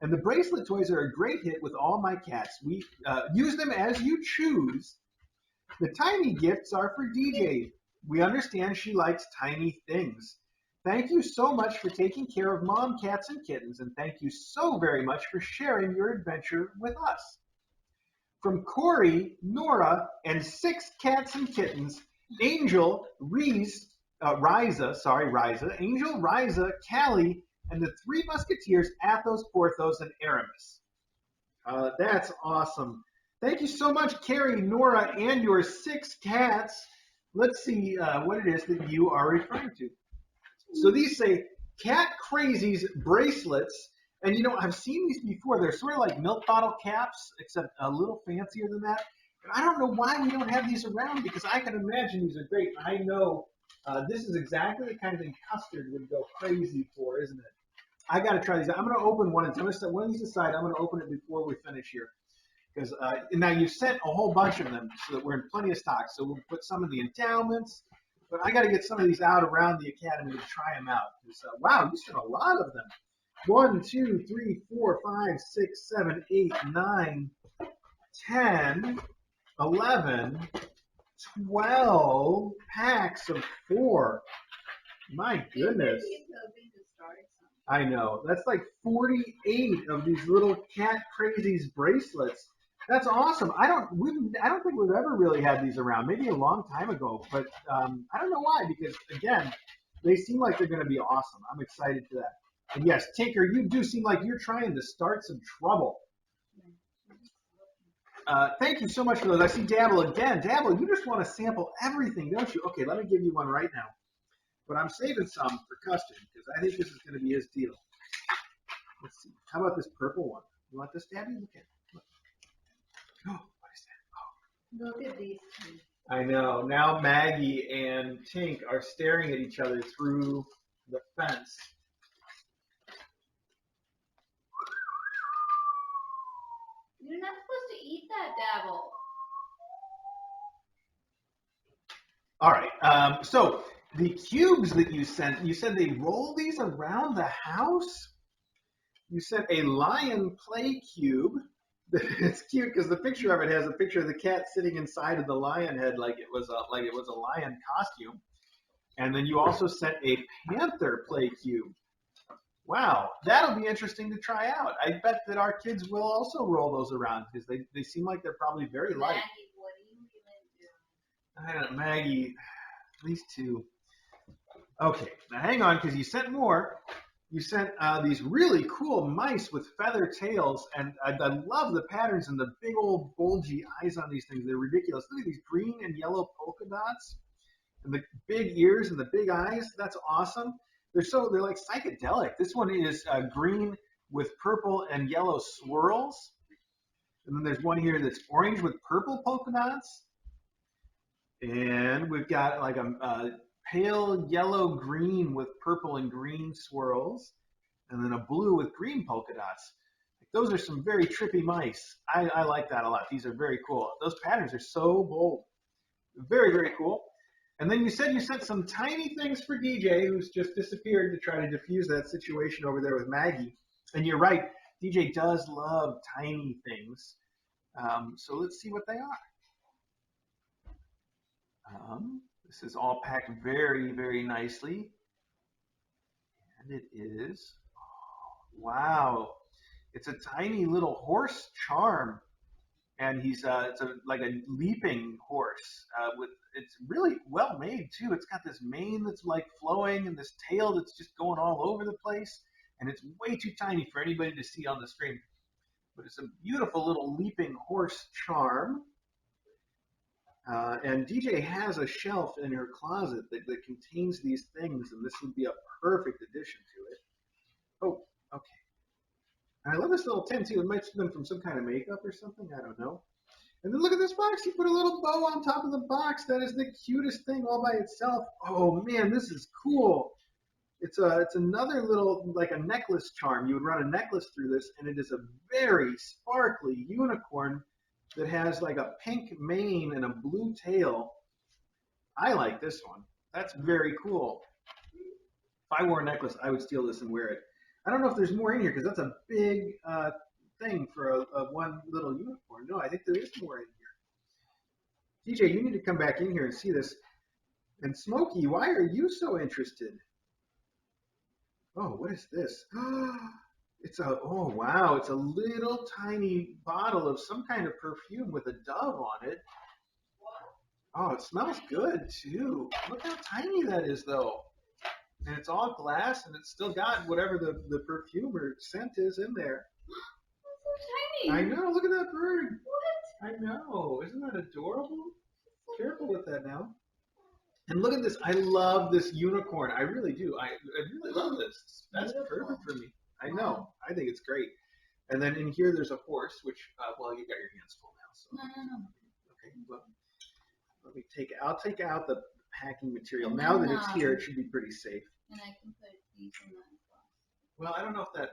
and the bracelet toys are a great hit with all my cats. We use them as you choose. The tiny gifts are for DJ. We understand she likes tiny things. Thank you so much for taking care of mom, cats, and kittens, and thank you so very much for sharing your adventure with us. From Corey, Nora, and 6 cats and kittens, Angel, Riza, Angel, Riza, Callie, and the 3 musketeers, Athos, Porthos, and Aramis. That's awesome. Thank you so much, Carrie, Nora, and your 6 cats. Let's see what it is that you are referring to. So these say Cat Crazies bracelets. And, you know, I've seen these before. They're sort of like milk bottle caps, except a little fancier than that. And I don't know why we don't have these around, because I can imagine these are great. I know this is exactly the kind of thing Custard would go crazy for, isn't it? I got to try these. I'm going to open one. I'm going to set one of these aside. I'm going to open it before we finish here. Because now you've sent a whole bunch of them so that we're in plenty of stock. So we'll put some of the endowments. But I got to get some of these out around the academy to try them out. Wow, you sent a lot of them. 1, 2, 3, 4, 5, 6, 7, 8, 9, 10, 11, 12 packs of 4. My goodness. I know. That's like 48 of these little Cat Crazies bracelets. That's awesome. I don't think we've ever really had these around. Maybe a long time ago, but I don't know why. Because again, they seem like they're going to be awesome. I'm excited for that. And yes, Tinker, you do seem like you're trying to start some trouble. Thank you so much for those. I see Dabble again. Dabble, you just want to sample everything, don't you? Okay, let me give you one right now. But I'm saving some for Custard, because I think this is going to be his deal. Let's see. How about this purple one? You want this, Dabby? Look at it. Look. Oh, what is that? Oh. Look at these 2. I know. Now Maggie and Tink are staring at each other through the fence. You're not supposed to eat that, Dabble. All right. So the cubes that you sent, you said they roll these around the house? You sent a lion play cube. It's cute because the picture of it has a picture of the cat sitting inside of the lion head like it was a lion costume. And then you also sent a panther play cube. Wow, that'll be interesting to try out. I bet that our kids will also roll those around because they seem like they're probably very light. Maggie, what are you even doing? I don't know, Maggie, these two. Okay, now hang on because you sent more. You sent these really cool mice with feather tails, and I love the patterns and the big old bulgy eyes on these things. They're ridiculous. Look at these green and yellow polka dots, and the big ears and the big eyes. That's awesome. They're like psychedelic. This one is green with purple and yellow swirls, and then there's one here that's orange with purple polka dots, and we've got like a pale yellow green with purple and green swirls, and then a blue with green polka dots. Those are some very trippy mice. I like that a lot. These are very cool. Those patterns are so bold. Very, very cool. And then you said you sent some tiny things for DJ, who's just disappeared, to try to diffuse that situation over there with Maggie. And you're right, DJ does love tiny things. So let's see what they are. This is all packed very, very nicely. And it is, oh, wow, it's a tiny little horse charm. And he's like a leaping horse it's really well made too. It's got this mane that's like flowing and this tail that's just going all over the place, and it's way too tiny for anybody to see on the screen. But it's a beautiful little leaping horse charm. And DJ has a shelf in her closet that contains these things, and this would be a perfect addition to it. Oh, okay. And I love this little tin too. It might have been from some kind of makeup or something. I don't know. And then look at this box. He put a little bow on top of the box. That is the cutest thing all by itself. Oh man, this is cool. It's another little, like a necklace charm. You would run a necklace through this, and it is a very sparkly unicorn that has like a pink mane and a blue tail. I like this one. That's very cool. If I wore a necklace, I would steal this and wear it. I don't know if there's more in here because that's a big thing for a one little unicorn. No, I think there is more in here. DJ, you need to come back in here and see this. And Smokey, why are you so interested? Oh, what is this? Oh wow, it's a little tiny bottle of some kind of perfume with a dove on it. Oh, it smells good too. Look how tiny that is though. And it's all glass, and it's still got whatever the perfume or scent is in there. That's so tiny. I know. Look at that bird. What? I know. Isn't that adorable? Careful with that now. And look at this. I love this unicorn. I really do. I really love this. That's perfect for me. I know. I think it's great. And then in here, there's a horse, which, well, you got your hands full now. So. No. Okay. Well, I'll take out the packing material. Now that it's here, it should be pretty safe. And I can put these in that box. Well, I don't know if that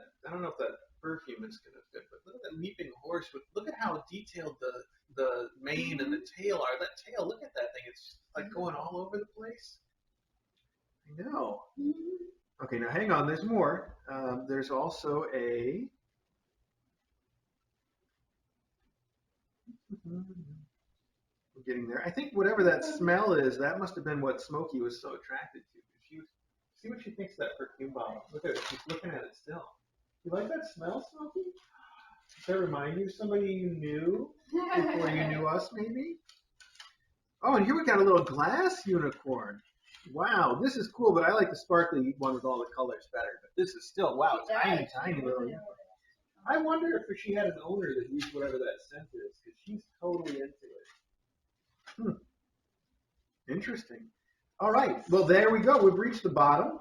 perfume is gonna fit, but look at that leaping horse. Look at how detailed the mane and the tail are. That tail, look at that thing. It's just like going all over the place. I know. Okay, now hang on. There's more. There's also a. We're getting there. I think whatever that smell is, that must have been what Smokey was so attracted to. See what she thinks of that perfume bottle. Look at it. She's looking at it still. You like that smell, Smokey? Does that remind you of somebody you knew before you knew us, maybe? Oh, and here we got a little glass unicorn. Wow, this is cool, but I like the sparkly one with all the colors better. But this is still, wow, tiny little unicorn. I wonder if she had an owner that used whatever that scent is, because she's totally into it. Interesting. All right, well, there we go. We've reached the bottom.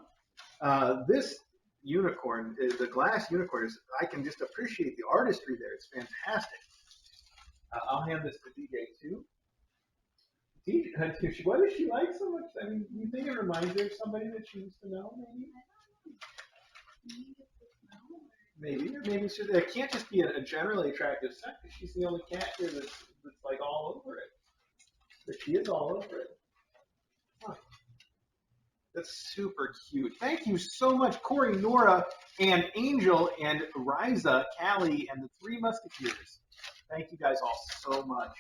This unicorn, the glass unicorn, I can just appreciate the artistry there. It's fantastic. I'll hand this to DJ too. DJ, what does she like so much? I mean, you think it reminds her of somebody that she used to know, maybe? Maybe it can't just be a generally attractive scent because she's the only cat here that's like all over it. But she is all over it. Huh. That's super cute. Thank you so much, Corey, Nora, and Angel, and Riza, Callie, and the Three Musketeers. Thank you guys all so much.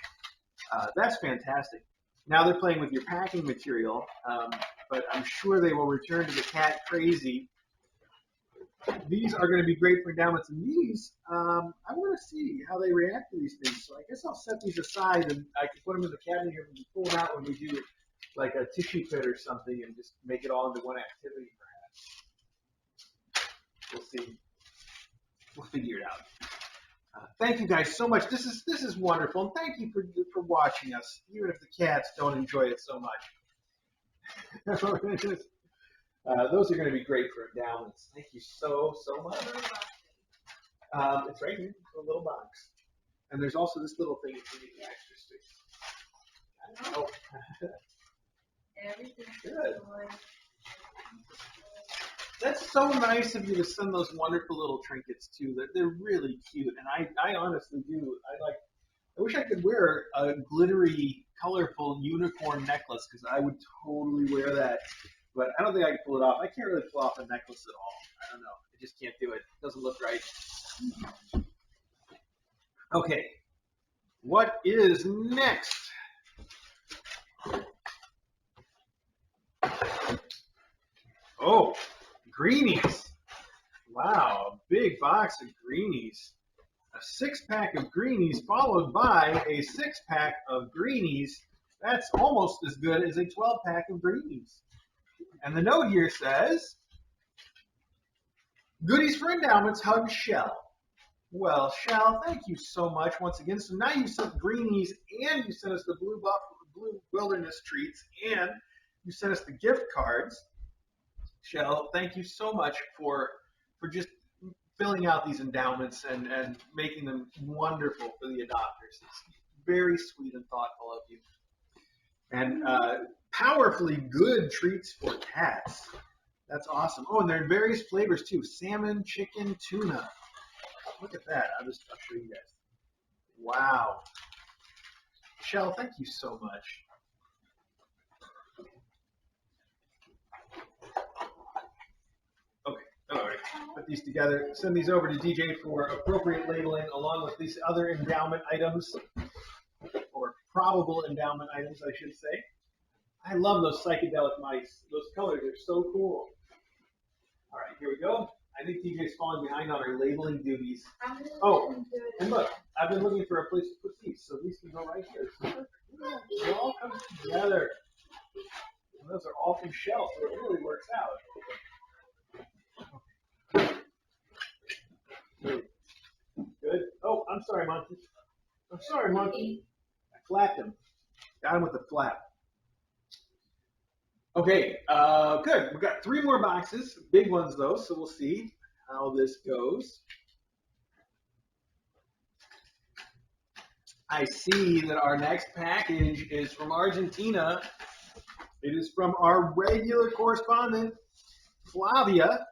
That's fantastic. Now they're playing with your packing material, but I'm sure they will return to the cat crazy these are going to be great for endowments, and these, I want to see how they react to these things. So I guess I'll set these aside, and I can put them in the cabinet here and pull them out when we do like a tissue pit or something, and just make it all into one activity. Perhaps we'll see. We'll figure it out. Thank you guys so much. This is wonderful, and thank you for watching us, even if the cats don't enjoy it so much. Those are going to be great for endowments. Thank you so much. It's right here, a little box, and there's also this little thing if you need the extra stick. Oh. Everything's Good. good. That's so nice of you to send those wonderful little trinkets too. They're really cute, and I honestly do. I wish I could wear a glittery, colorful unicorn necklace because I would totally wear that. But I don't think I can pull it off. I can't really pull off a necklace at all. I don't know. I just can't do it. It doesn't look right. Okay. What is next? Oh, greenies. Wow, a big box of greenies. A 6-pack of greenies followed by a 6-pack of greenies. That's almost as good as a 12-pack of greenies. And the note here says, goodies for endowments, hug Shell. Well, Shell, thank you so much once again. So now you sent greenies, and you sent us the blue wilderness treats, and you sent us the gift cards. Shell, thank you so much for just filling out these endowments and making them wonderful for the adopters. It's very sweet and thoughtful of you. And powerfully good treats for cats. That's awesome. Oh, and they're in various flavors too. Salmon, chicken, tuna. Look at that. I'll show you guys. Wow. Shell, thank you so much. Okay, all right. Put these together. Send these over to DJ for appropriate labeling along with these other endowment items, or probable endowment items, I should say. I love those psychedelic mice. Those colors are so cool. All right, here we go. I think DJ's falling behind on her labeling duties. Oh, and look, I've been looking for a place to put these, so these can go right here. So they all come together. And those are all from Shell, so it really works out. Good. Oh, I'm sorry, Monkey. I'm sorry, Monkey. I flapped him. Got him with a flap. Okay, good. We've got 3 more boxes, big ones though, so we'll see how this goes. I see that our next package is from Argentina. It is from our regular correspondent, Flavia,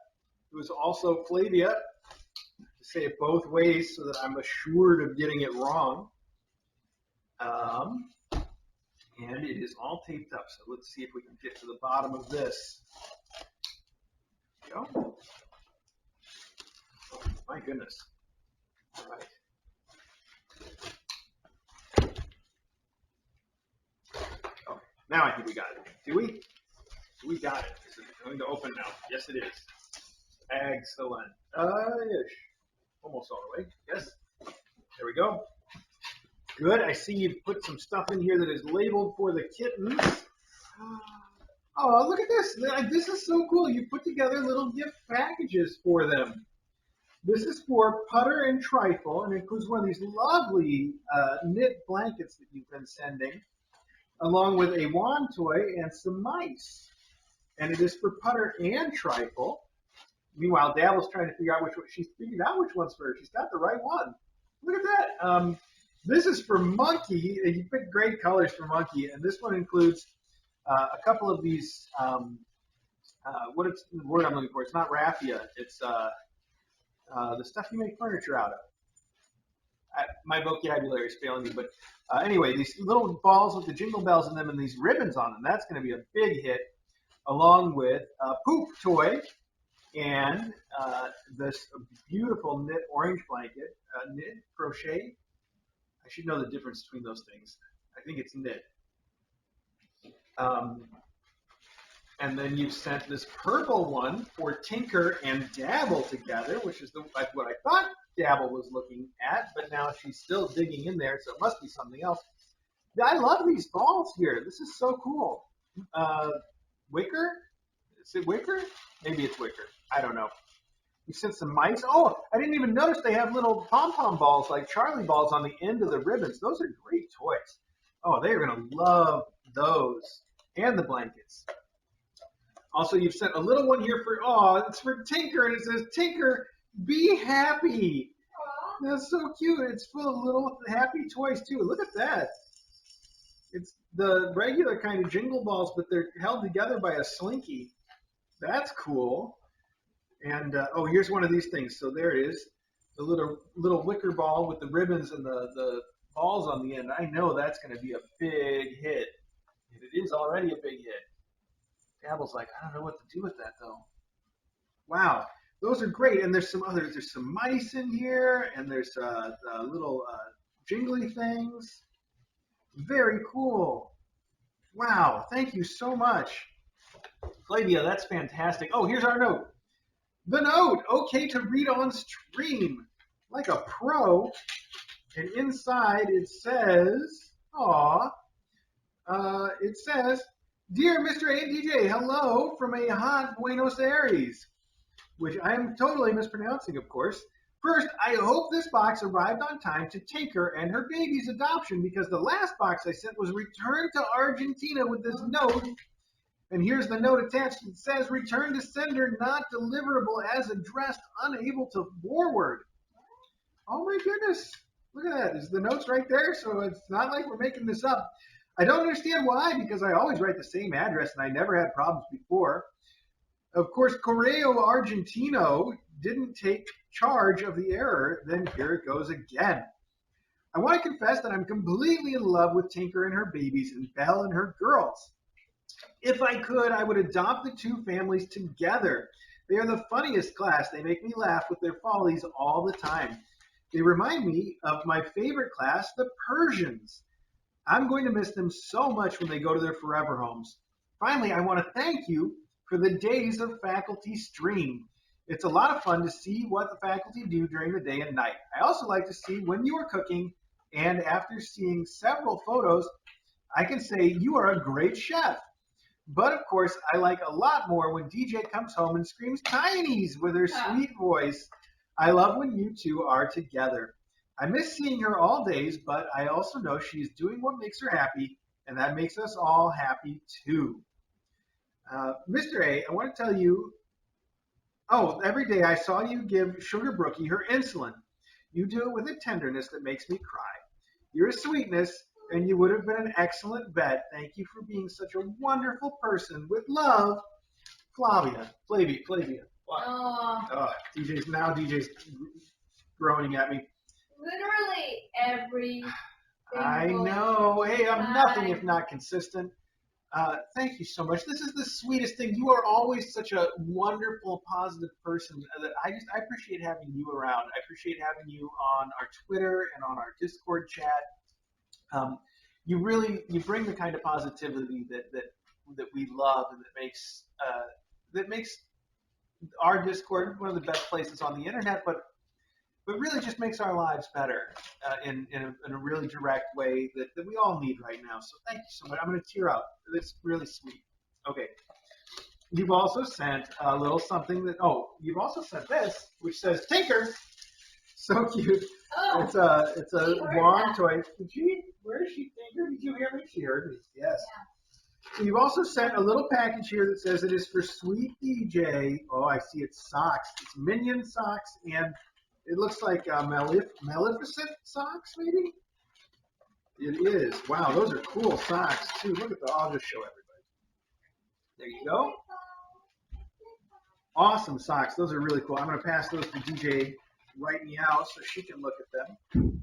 who is also Flavia. To say it both ways so that I'm assured of getting it wrong. And it is all taped up, so let's see if we can get to the bottom of this. There we go. Oh, my goodness. All right. Okay, now I think we got it. Do we? We got it. Is it going to open now? Yes, it is. Excellent. Ish. Almost all the way. Yes. There we go. Good. I see you've put some stuff in here that is labeled for the kittens. Oh, look at this. This is so cool. You put together little gift packages for them. This is for Putter and Trifle, and it includes one of these lovely knit blankets that you've been sending, along with a wand toy and some mice. And it is for Putter and Trifle. Meanwhile, Dabble's trying to figure out which one. She's figured out which one's for her. She's got the right one. Look at that. This is for Monkey. You picked great colors for Monkey, and this one includes a couple of these. What is the word I'm looking for? It's not raffia. It's the stuff you make furniture out of. My vocabulary is failing me, but anyway, these little balls with the jingle bells in them and these ribbons on them. That's going to be a big hit, along with a poop toy and this beautiful knit orange blanket, knit crochet. I should know the difference between those things. I think it's knit. And And then you've sent this purple one for Tinker and Dabble together, which is like what I thought Dabble was looking at, but now she's still digging in there, so it must be something else. I love these balls here. This is so cool. Wicker? Is it Wicker? Maybe it's Wicker. I don't know. You sent some mice. Oh, I didn't even notice they have little pom-pom balls like Charlie balls on the end of the ribbons. Those are great toys. Oh, they are going to love those and the blankets. Also, you've sent a little one here it's for Tinker, and it says, Tinker, be happy. Aw. That's so cute. It's full of little happy toys, too. Look at that. It's the regular kind of jingle balls, but they're held together by a slinky. That's cool. And, here's one of these things. So there it is, the little wicker ball with the ribbons and the balls on the end. I know that's going to be a big hit. And it is already a big hit. Dabble's like, I don't know what to do with that, though. Wow, those are great. And there's some others. There's some mice in here, and there's little jingly things. Very cool. Wow, thank you so much. Flavia, that's fantastic. Oh, here's our note. The note, okay to read on stream, like a pro. And inside it says, it says, Dear Mr. A and DJ, hello from a hot Buenos Aires, which I am totally mispronouncing, of course. First, I hope this box arrived on time to Tinker and her baby's adoption, because the last box I sent was returned to Argentina with this note. And here's the note attached. It says, return to sender, not deliverable as addressed, unable to forward. Oh my goodness. Look at that. The note's right there, so it's not like we're making this up. I don't understand why, because I always write the same address and I never had problems before. Of course, Correo Argentino didn't take charge of the error. Then here it goes again. I want to confess that I'm completely in love with Tinker and her babies and Belle and her girls. If I could, I would adopt the two families together. They are the funniest class. They make me laugh with their follies all the time. They remind me of my favorite class, the Persians. I'm going to miss them so much when they go to their forever homes. Finally, I want to thank you for the days of faculty stream. It's a lot of fun to see what the faculty do during the day and night. I also like to see when you are cooking, and after seeing several photos, I can say you are a great chef. But of course, I like a lot more when DJ comes home and screams Tinies with her sweet voice. I love when you two are together. I miss seeing her all days, but I also know she is doing what makes her happy, and that makes us all happy too. Mr. A, I want to tell you, every day I saw you give Sugar Brookie her insulin. You do it with a tenderness that makes me cry. You're a sweetness, and you would have been an excellent vet. Thank you for being such a wonderful person. With love, Flavia. DJ's groaning at me. Literally every I know. Hey, I'm nothing if not consistent. Thank you so much. This is the sweetest thing. You are always such a wonderful, positive person. That I appreciate having you around. I appreciate having you on our Twitter and on our Discord chat. You bring the kind of positivity that we love, and that makes our Discord one of the best places on the internet, but really just makes our lives better in a really direct way that we all need right now. So thank you so much. I'm going to tear up. It's really sweet. Okay. You've also sent a little something you've also sent this, which says Tinker. So cute. Oh, It's a she heard wand that. toy. Where is she, Tinker? Did you hear me? She heard me. Yes. Yeah. So you've also sent a little package here that says it is for Sweet DJ. Oh, I see. It's socks. It's Minion socks, and it looks like Maleficent socks, maybe? It is. Wow, those are cool socks, too. Look at I'll just show everybody. There you go. Awesome socks. Those are really cool. I'm going to pass those to DJ right meow so she can look at them.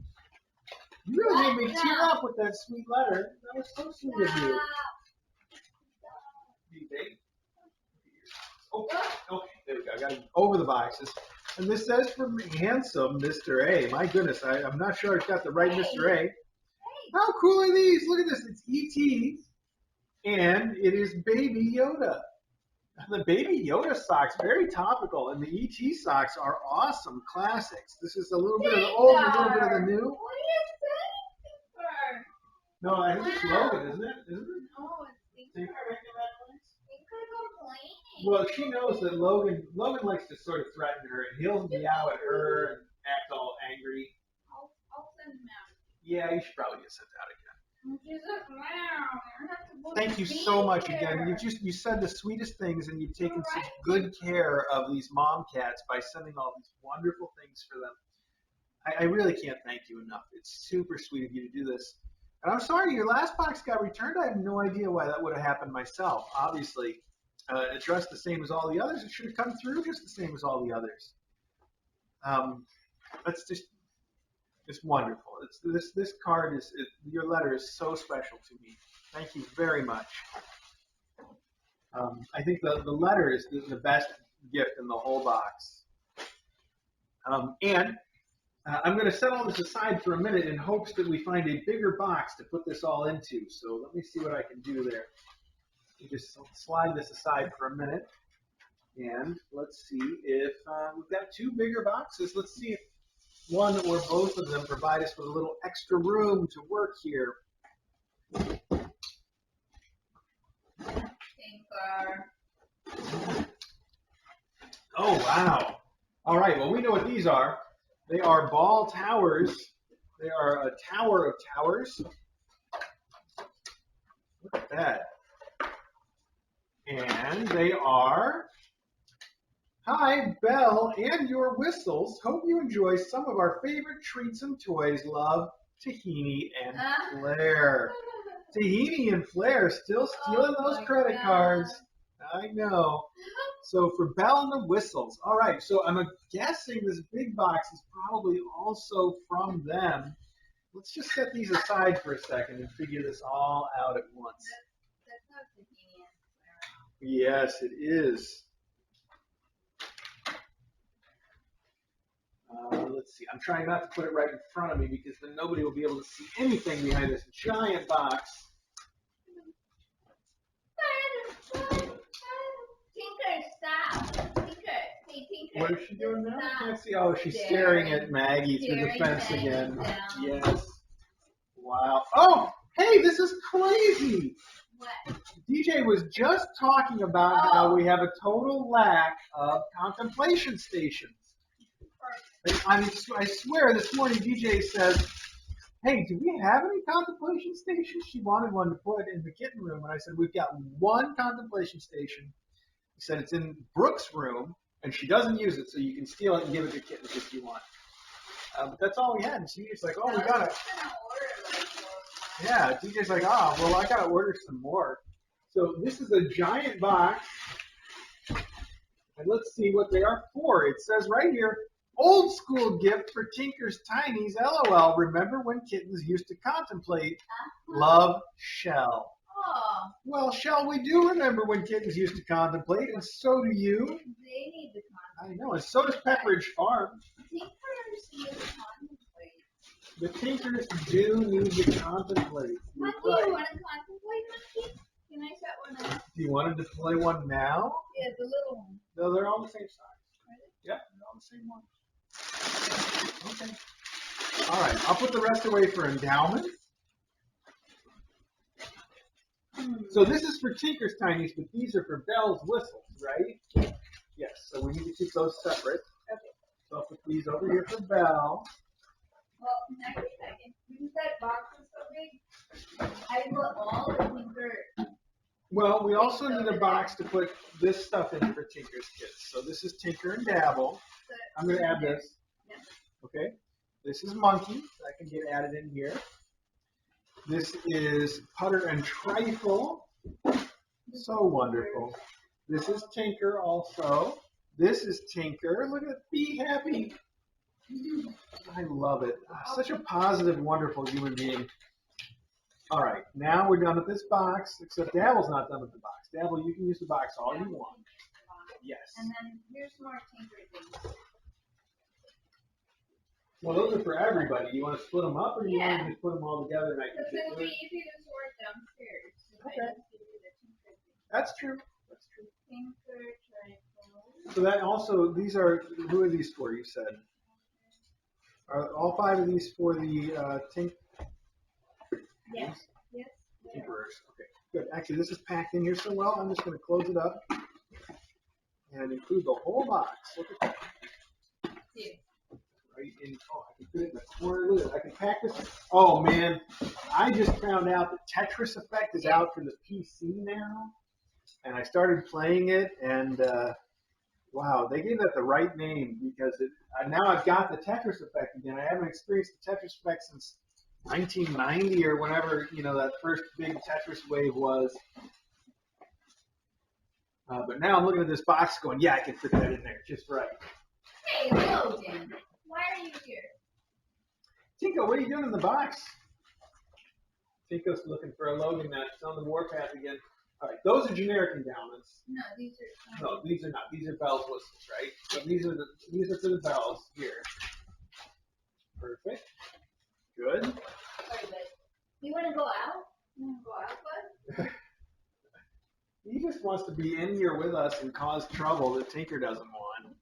You really made me tear up with that sweet letter. That was so sweet of you. DJ. Oh, okay, there we go. I got it over the boxes. And this says from handsome Mr. A. My goodness, I'm not sure I've got the right Mr. A. How cool are these? Look at this. It's E.T. and it is Baby Yoda. The Baby Yoda socks, very topical, and the ET socks are awesome classics. This is a little bit of the old, a little bit of the new. What are you saying for? No, I think it's Logan, isn't it? Isn't it? No, it's Tinker Tinker. making that noise? Tinker complaining. Well, she knows that Logan likes to sort of threaten her, and he'll meow at her and act all angry. I'll send him out. Yeah, you should probably get sent out again. She's like, wow, you're not supposed Thank to you be so much here. again. You said the sweetest things, and you've taken such good care of these mom cats by sending all these wonderful things for them. I really can't thank you enough. It's super sweet of you to do this. And I'm sorry your last box got returned. I have no idea why that would have happened myself. Obviously, addressed the same as all the others. It should have come through just the same as all the others. That's just wonderful. This card your letter is so special to me. Thank you very much. I think the letter is the best gift in the whole box. And I'm going to set all this aside for a minute in hopes that we find a bigger box to put this all into. So let me see what I can do there. You just slide this aside for a minute. And let's see if we've got two bigger boxes. Let's see if one or both of them provide us with a little extra room to work here. Tinker. Oh, wow. All right, well, we know what these are. They are ball towers. They are a tower of towers. Look at that. And they are, hi, Belle and your whistles. Hope you enjoy some of our favorite treats and toys. Love, Tahini and Flair. Tahini and Flair still stealing those credit cards. I know. So for Belle and the whistles. All right, so I'm guessing this big box is probably also from them. Let's just set these aside for a second and figure this all out at once. That's not Tahini and Flair. Yes, it is. Let's see. I'm trying not to put it right in front of me because then nobody will be able to see anything behind this giant box. Tinker, stop. Tinker. Hey, Tinker. What is she doing now? Stop. I can't see. Oh, she's staring at Maggie through the Staring fence Maggie again. down. Yes. Wow. Oh, hey, this is crazy. What? DJ was just talking about how we have a total lack of contemplation stations. And I swear this morning DJ says, hey, do we have any contemplation stations? She wanted one to put in the kitten room. And I said, we've got one contemplation station. He said it's in Brooke's room, and she doesn't use it, so you can steal it and give it to kittens if you want. But that's all we had. And DJ's like, oh, we got it. Yeah, DJ's like, oh, well, I got to order some more. So this is a giant box. And let's see what they are for. It says right here, old school gift for Tinker's Tinies, LOL. Remember when kittens used to contemplate? Love, Shell. Oh, Well, Shell, we do remember when kittens used to contemplate, and so do you. they need to contemplate. I know, and so does Pepperidge Farm. Tinkers need to contemplate. The Tinkers do need to contemplate. You're Monkey, you right. want to contemplate, Monkey? Can I set one up? Do you want to play one now? Yeah, the little one. No, they're all the same size. Really? Yep, they're all the same one. Okay. All right, I'll put the rest away for endowment. So this is for Tinker's Tinies, but these are for Belle's whistles, right? Yes, so we need to keep those separate. Okay. So I'll put these over here for Belle. Well, next second, because that box is so big, I put all the Tinker. Well, we also need a box to put this stuff in for Tinker's Kids. So this is Tinker and Dabble. I'm going to add this. Yeah. Okay. This is Monkey. That can get added in here. This is Putter and Trifle. So wonderful. This is Tinker also. This is Tinker. Look at Be Happy. I love it. Such a positive, wonderful human being. All right, now we're done with this box, except Dabble's not done with the box. Dabble, you can use the box all you want. Yes. And then here's more Tinker things. Well, those are for everybody. You want to split them up, or do you want Yeah. to just put them all together and I can Because get it'll through be it? easy to sort downstairs. If Okay. I just give you the Tinker thing. That's true. That's true. Tinker. so that also, who are these for, you said? Are all 5 of these for the Tink? Yes. Yes. Tinkerers. Okay, good. Actually, this is packed in here so well, I'm just going to close it up and include the whole box. Look at that. Yeah. Right in, I can put it in the corner. Look, I can pack this. Oh, man. I just found out that Tetris Effect is out for the PC now. And I started playing it, and wow, they gave that the right name because now I've got the Tetris Effect again. I haven't experienced the Tetris Effect since 1990 or whenever, that first big Tetris wave was. But now I'm looking at this box going, yeah, I can fit that in there just right. Hey, Logan, why are you here? Tinko, what are you doing in the box? Tinko's looking for a Logan match. It's on the warpath again. All right, those are generic endowments. No, these are. No, these are not. These are bells whistles, right? So these are for the bells here. Perfect. Good. Sorry, but you want to go out? You want to go out, bud? He just wants to be in here with us and cause trouble that Tinker doesn't want.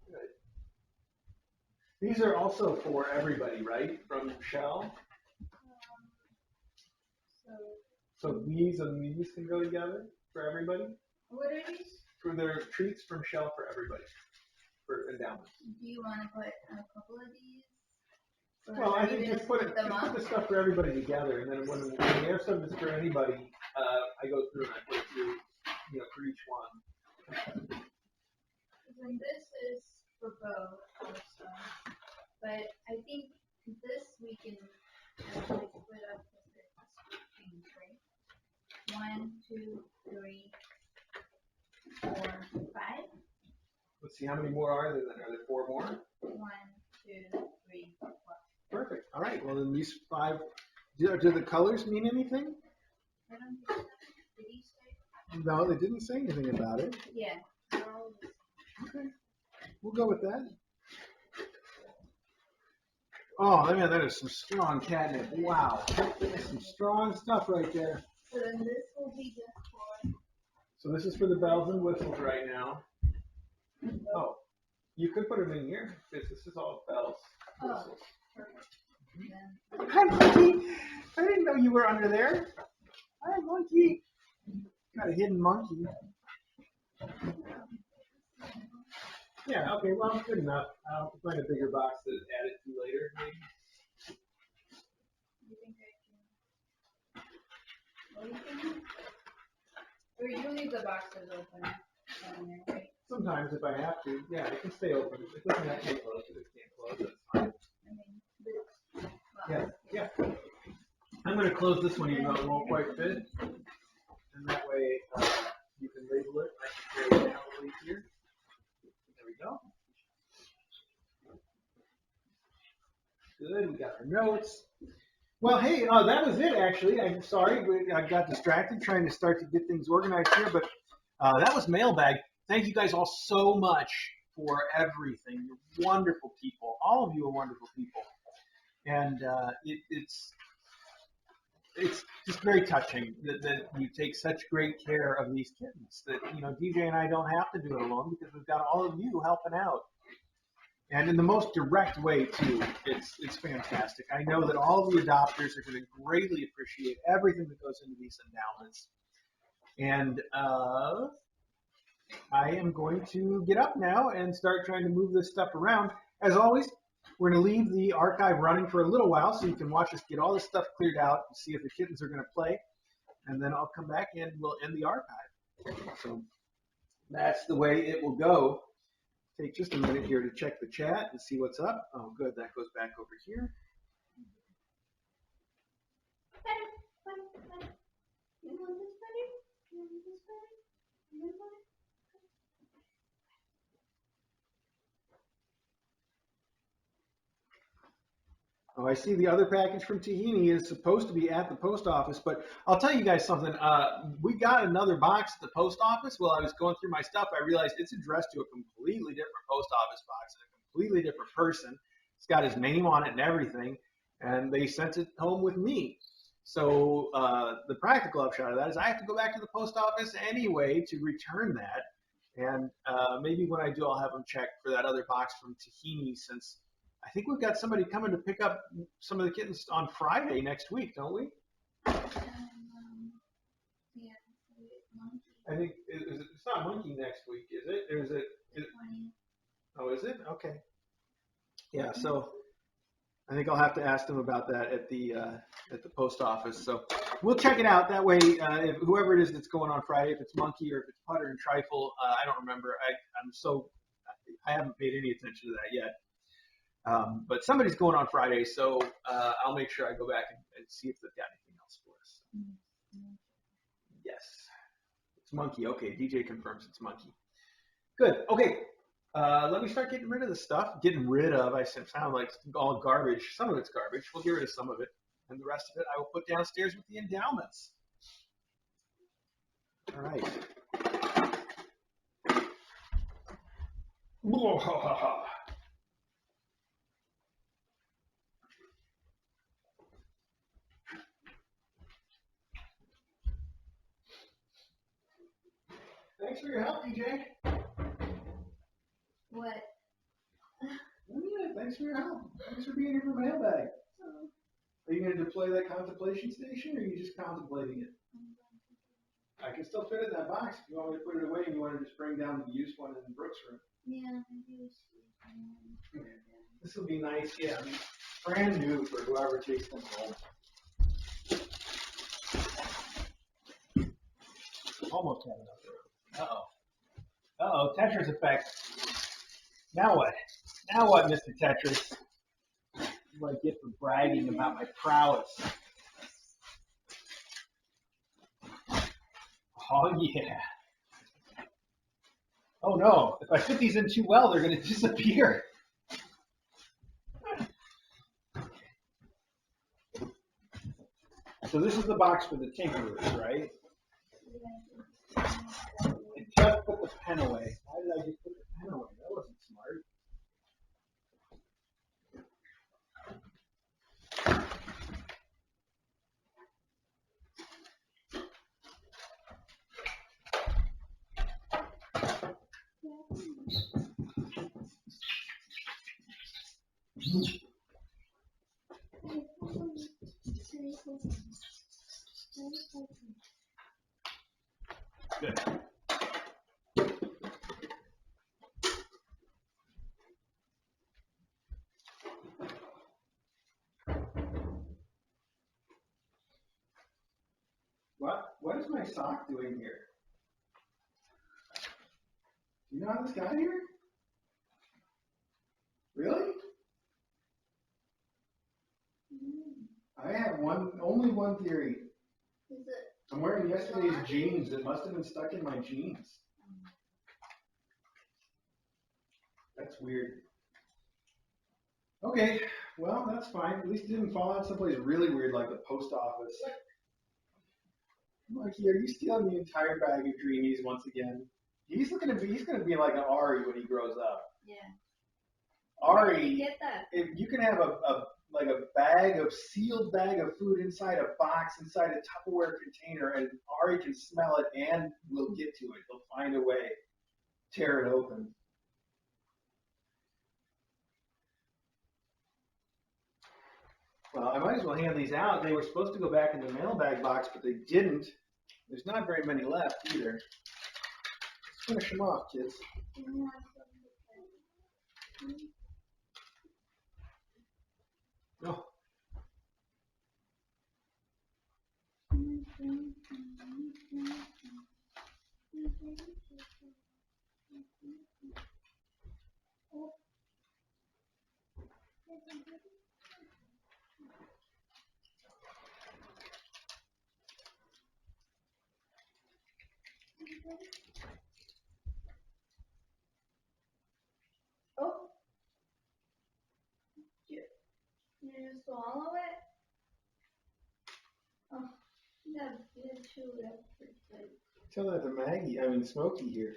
Good. These are also for everybody, right? From Shell. So these and these can go together for everybody? What are these? For their treats from Shell for everybody. For endowments. Do you want to put a couple of these? Well, I think just put the stuff for everybody together, and then when we have something that's for anybody, I go through and I put it through, for each one. And this is for both also, but I think this we can actually split up with the things, right? 1, 2, 3, 4, 5. Let's see, how many more are there then? Are there 4 more? 1, 2, 3, 4. Perfect. All right. Well, then these 5. Do the colors mean anything? I don't think so. Did he say? No, they didn't say anything about it. Yeah. They're all the same. Okay. We'll go with that. Oh, man, that is some strong catnip. Wow. That's some strong stuff right there. So then this will be just for. So this is for the bells and whistles right now. Oh, you could put them in here because this is all bells. Whistles. Perfect. Hi, monkey. I didn't know you were under there. Hi, monkey. Got a hidden monkey. Yeah, okay, well, good enough. I'll find a bigger box to add it to later, maybe. You think I can? What do you think? Or you leave the boxes open down there, right? Sometimes if I have to, yeah, it can stay open. It doesn't have to be closed. If it can't close, that's fine. I mean, this box. Yeah. I'm going to close this one even though it won't quite fit. And that way you can label it. I can carry it down a little easier. There we go. Good. We got our notes. Well, hey, that was it, actually. I'm sorry. I got distracted trying to start to get things organized here, but that was Mailbag. Thank you guys all so much for everything. You're wonderful people. All of you are wonderful people. And it's just very touching that you take such great care of these kittens. That, DJ and I don't have to do it alone because we've got all of you helping out. And in the most direct way, too. It's fantastic. I know that all of the adopters are going to greatly appreciate everything that goes into these endowments. And I am going to get up now and start trying to move this stuff around. As always, we're going to leave the archive running for a little while so you can watch us get all this stuff cleared out and see if the kittens are going to play. And then I'll come back and we'll end the archive. So that's the way it will go. Take just a minute here to check the chat and see what's up. Oh, good. That goes back over here. Oh, I see the other package from Tahini is supposed to be at the post office, but I'll tell you guys something. We got another box at the post office. While I was going through my stuff, I realized it's addressed to a completely different post office box and a completely different person. It's got his name on it and everything, and they sent it home with me. So the practical upshot of that is I have to go back to the post office anyway to return that. And maybe when I do, I'll have them check for that other box from Tahini, since I think we've got somebody coming to pick up some of the kittens on Friday next week, don't we? Yeah, monkey. I think it's not Monkey next week, is it? Or is it? Oh, is it? Okay. Yeah. So I think I'll have to ask them about that at the post office. So we'll check it out. That way, if whoever it is that's going on Friday, if it's Monkey or if it's Putter and Trifle, I don't remember. I haven't paid any attention to that yet. But somebody's going on Friday, so I'll make sure I go back and see if they've got anything else for us. Yes, it's Monkey. Okay, DJ confirms it's Monkey. Good. Okay. Let me start getting rid of the stuff. Getting rid of, I sound like all garbage. Some of it's garbage. We'll get rid of some of it. And the rest of it I will put downstairs with the endowments. All right. Thanks for your help, DJ. What? Yeah, thanks for your help. Thanks for being here for Mailbag. Are you going to deploy that contemplation station, or are you just contemplating it? I can still fit it in that box. If you want me to put it away and you want to just bring down the used one in Brooks' room. Yeah, This will be nice, yeah. I mean, brand new for whoever takes them home. Almost had enough room. Uh-oh, Tetris effect. Now what? Now what, Mr. Tetris? What do I get for bragging about my prowess? Oh, yeah. Oh, no. If I fit these in too well, they're going to disappear. So this is the box for the tinkerers, right? I just put the pen away. Why did I just put the pen away? That wasn't smart. Good. What is my sock doing here? Do you know how this got here? Really? I have only one theory. Is it? I'm wearing yesterday's jeans. It must have been stuck in my jeans. That's weird. Okay, well, that's fine. At least it didn't fall out someplace really weird like the post office. Mikey, are you stealing the entire bag of Dreamies once again? He's gonna be like an Ari when he grows up. Yeah. Ari, Get that. if you can have a sealed bag of food inside a box, inside a Tupperware container, and Ari can smell it and will get to it. He'll find a way. Tear it open. Well, I might as well hand these out. They were supposed to go back in the mailbag box, but they didn't. There's not very many left either. Let's finish them off, kids. No. Oh. You swallow it? Oh, yeah, chew that pretty good. Tell that to Smokey here.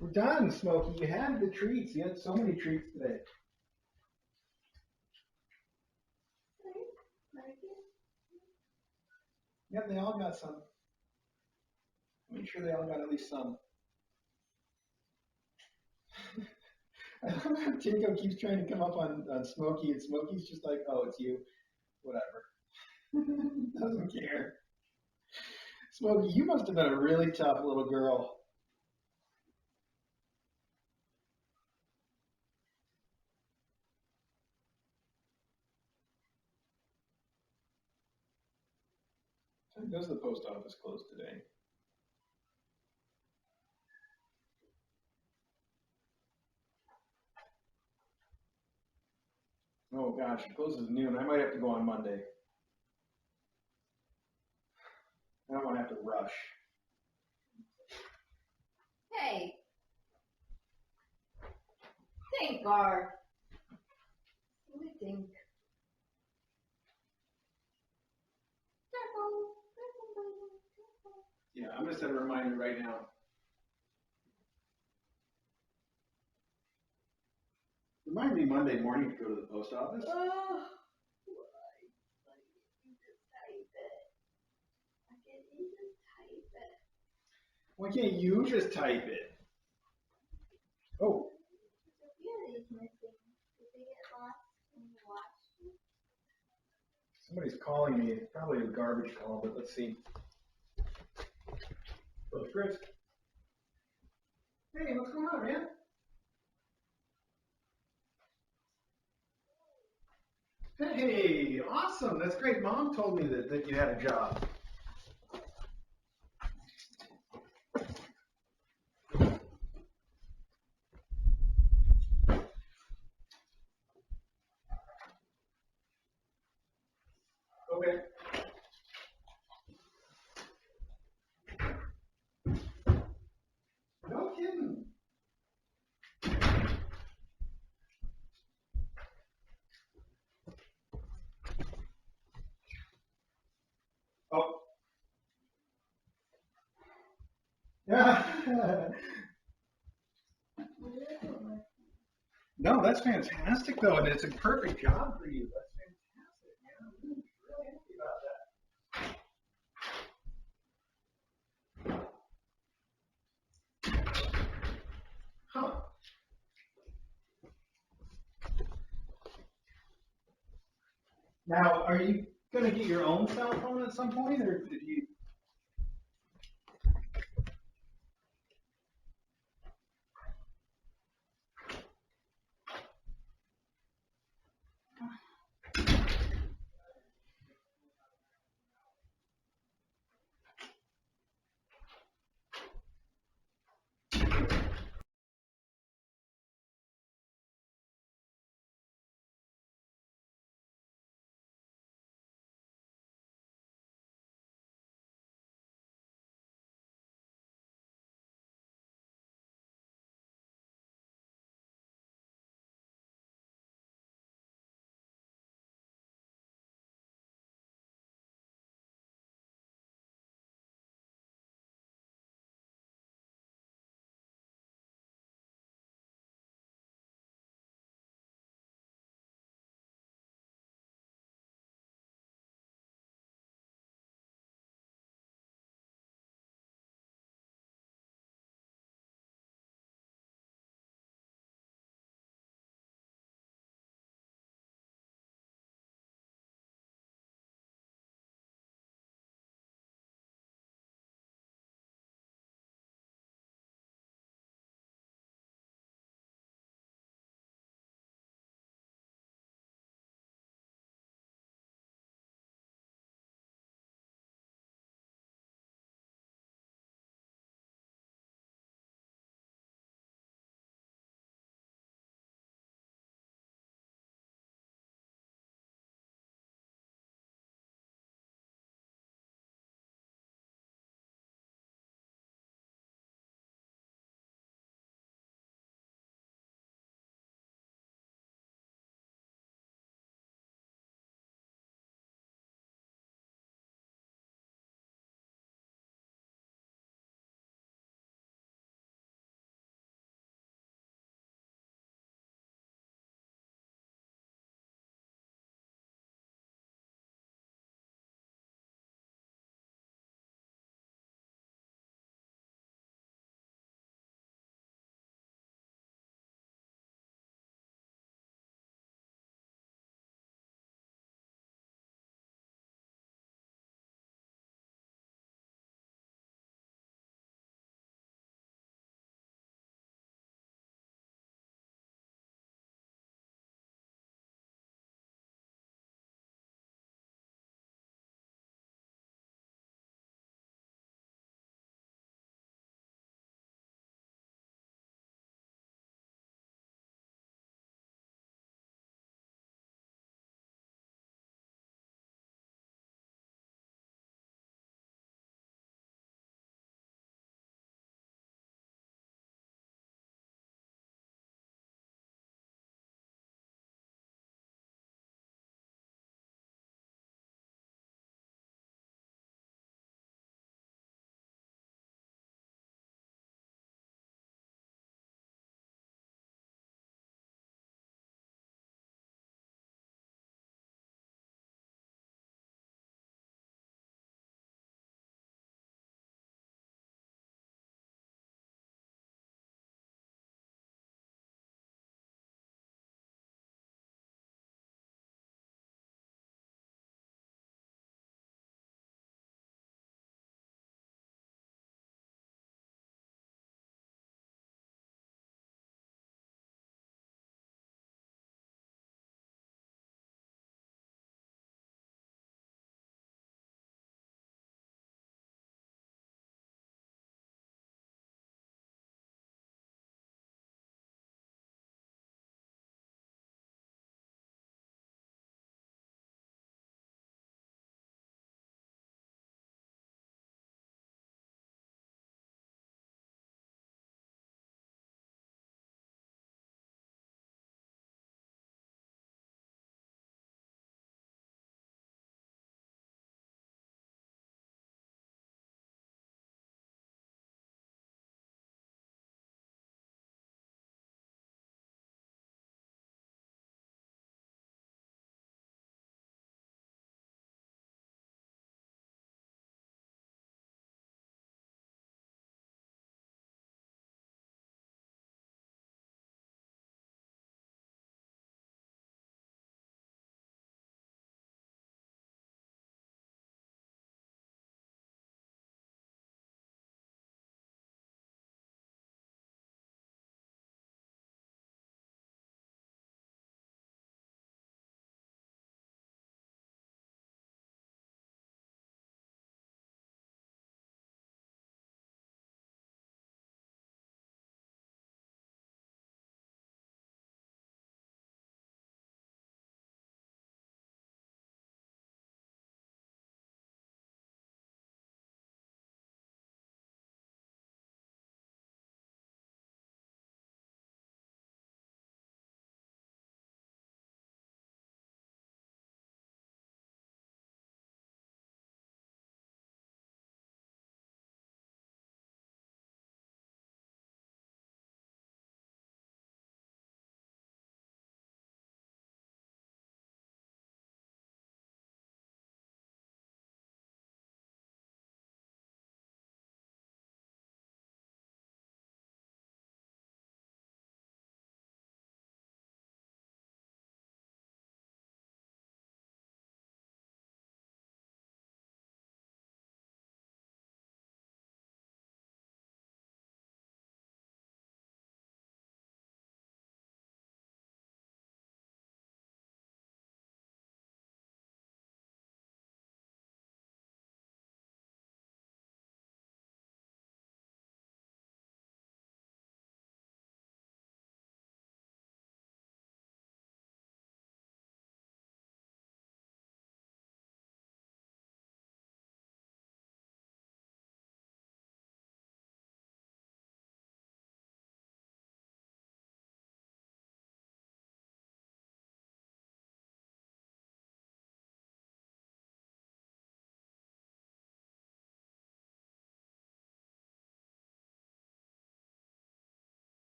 We're done, Smokey. You had the treats. You had so many treats today. Yep, they all got some. Make sure they all got at least some. I love how Tinko keeps trying to come up on Smokey, and Smokey's just like, oh, it's you. Whatever. Doesn't care. Smokey, you must have been a really tough little girl. When does the post office close today? Oh gosh, it closes at noon. I might have to go on Monday. I don't want to have to rush. Hey. Thank God. What do you think? Yeah, I'm gonna set a reminder right now. Remind me Monday morning to go to the post office. Oh, why? Why can't you just type it? Why can't you just type it? Why can't you just type it? Oh, Sophia is missing. Did they get lost when you watched it? somebody's calling me. It's probably a garbage call, but let's see. Oh, Chris. Hey, what's going on, man? Hey, awesome. That's great. Mom told me that you had a job. Okay. No kidding. Oh. Yeah. No, that's fantastic though, and it's a perfect job for you. That's fantastic, man. I'm really happy about that. Huh. Now, are you gonna get your own cell phone at some point, or did you?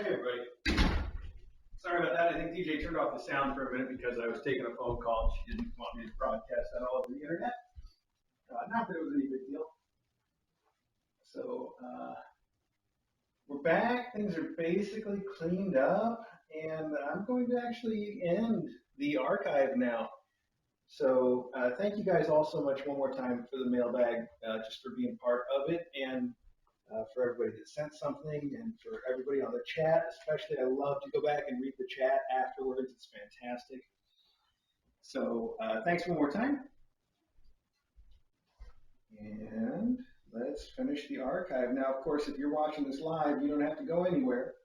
Hey everybody. Sorry about that. I think DJ turned off the sound for a minute because I was taking a phone call. She didn't want me to broadcast that all over the internet. Not that it was any big deal. So we're back. Things are basically cleaned up, and I'm going to actually end the archive now. So thank you guys all so much one more time for the mailbag, just for being part of it, and for everybody that sent something, and for everybody on the chat, especially. I love to go back and read the chat afterwards. It's fantastic. So thanks one more time. And let's finish the archive. Now, of course, if you're watching this live, you don't have to go anywhere.